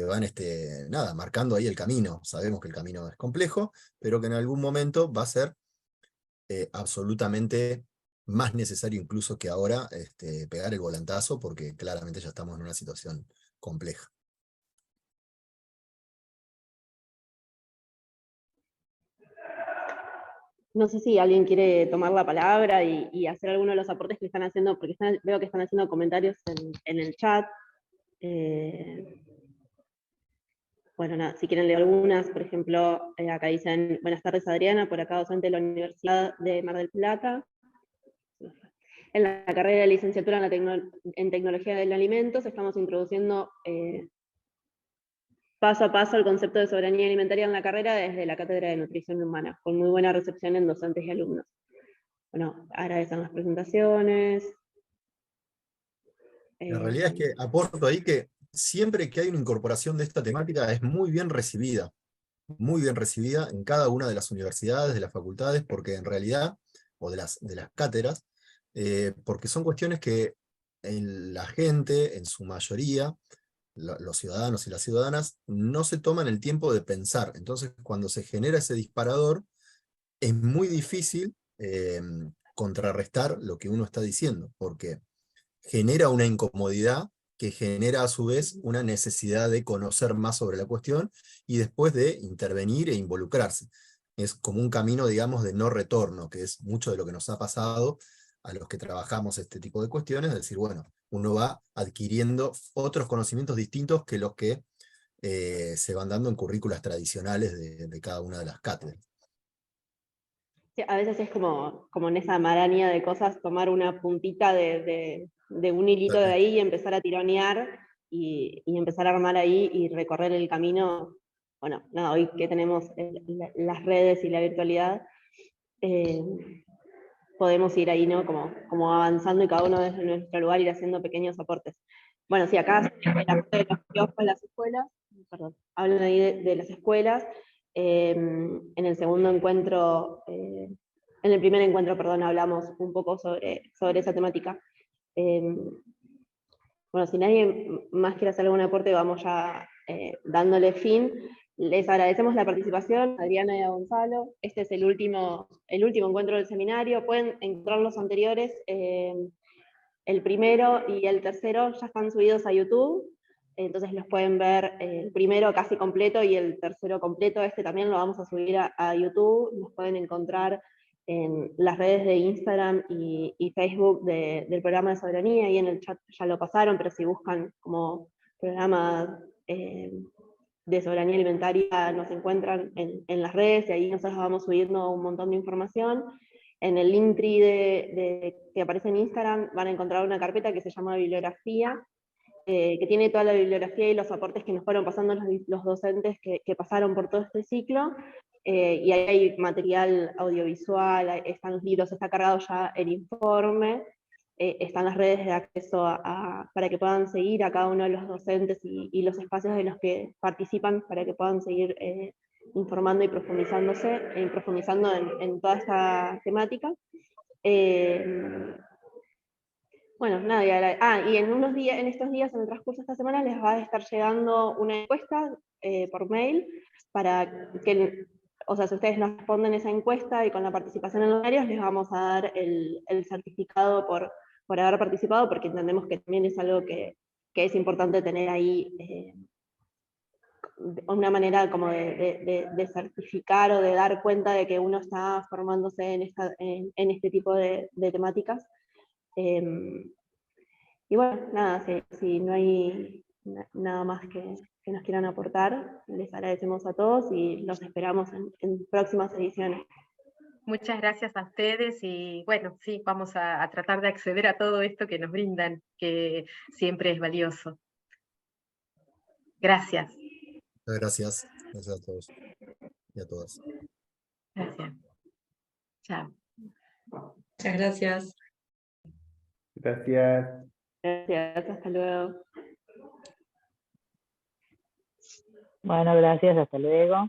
van nada, marcando ahí el camino. Sabemos que el camino es complejo, pero que en algún momento va a ser absolutamente más necesario incluso que ahora pegar el volantazo, porque claramente ya estamos en una situación compleja. No sé si alguien quiere tomar la palabra y hacer alguno de los aportes que están haciendo, porque veo que están haciendo comentarios en el chat. Bueno, nada, si quieren leer algunas, por ejemplo, acá dicen, buenas tardes Adriana, por acá docente de la Universidad de Mar del Plata. En la carrera de licenciatura en Tecnología del Alimentos estamos introduciendo paso a paso el concepto de soberanía alimentaria en la carrera desde la Cátedra de Nutrición Humana, con muy buena recepción en docentes y alumnos. Bueno, agradecen las presentaciones. La realidad es que aporto ahí que siempre que hay una incorporación de esta temática es muy bien recibida en cada una de las universidades, de las facultades, porque en realidad, o de las cátedras, porque son cuestiones que la gente, en su mayoría, los ciudadanos y las ciudadanas, no se toman el tiempo de pensar. Entonces, cuando se genera ese disparador, es muy difícil contrarrestar lo que uno está diciendo, porque genera una incomodidad que genera a su vez una necesidad de conocer más sobre la cuestión y después de intervenir e involucrarse. Es como un camino, digamos, de no retorno, que es mucho de lo que nos ha pasado a los que trabajamos este tipo de cuestiones, es decir, bueno, uno va adquiriendo otros conocimientos distintos que los que se van dando en currículas tradicionales de cada una de las cátedras. Sí, a veces es como en esa maraña de cosas, tomar una puntita de un hilito de ahí y empezar a tironear y empezar a armar ahí y recorrer el camino. Bueno, nada, hoy que tenemos las redes y la virtualidad, podemos ir ahí, ¿no? Como avanzando y cada uno desde nuestro lugar ir haciendo pequeños aportes. Bueno, sí, acá en la parte de los kioscos de las escuelas, perdón, hablan ahí de las escuelas. En el segundo encuentro, en el primer encuentro, perdón, hablamos un poco sobre esa temática. Bueno, si nadie más quiere hacer algún aporte, vamos ya dándole fin. Les agradecemos la participación, Adriana y a Gonzalo. Este es el último encuentro del seminario. Pueden encontrar los anteriores, el primero y el tercero ya están subidos a YouTube, entonces los pueden ver, el primero casi completo y el tercero completo. Este también lo vamos a subir a YouTube. Nos pueden encontrar en las redes de Instagram y Facebook del programa de soberanía, y en el chat ya lo pasaron, pero si buscan como programa de soberanía alimentaria nos encuentran en las redes, y ahí nosotros vamos subiendo un montón de información. En el Linktree que aparece en Instagram van a encontrar una carpeta que se llama bibliografía, que tiene toda la bibliografía y los aportes que nos fueron pasando los docentes que pasaron por todo este ciclo, y ahí hay material audiovisual, están los libros, está cargado ya el informe, están las redes de acceso para que puedan seguir a cada uno de los docentes y los espacios de los que participan, para que puedan seguir informando y profundizando en toda esta temática. Bueno, nada, y en estos días, en el transcurso de esta semana, les va a estar llegando una encuesta por mail, para que, o sea, si ustedes nos responden esa encuesta y con la participación en los horarios, les vamos a dar el certificado por haber participado, porque entendemos que también es algo que es importante tener ahí, una manera como de certificar o de dar cuenta de que uno está formándose en este tipo de temáticas. Y bueno, nada, si no hay nada más que nos quieran aportar, les agradecemos a todos y los esperamos en próximas ediciones. Muchas gracias a ustedes, y bueno, sí, vamos a tratar de acceder a todo esto que nos brindan, que siempre es valioso. Gracias. Gracias. Gracias a todos y a todas. Gracias. Chao. Muchas gracias. Gracias. Gracias, hasta luego. Bueno, gracias, hasta luego.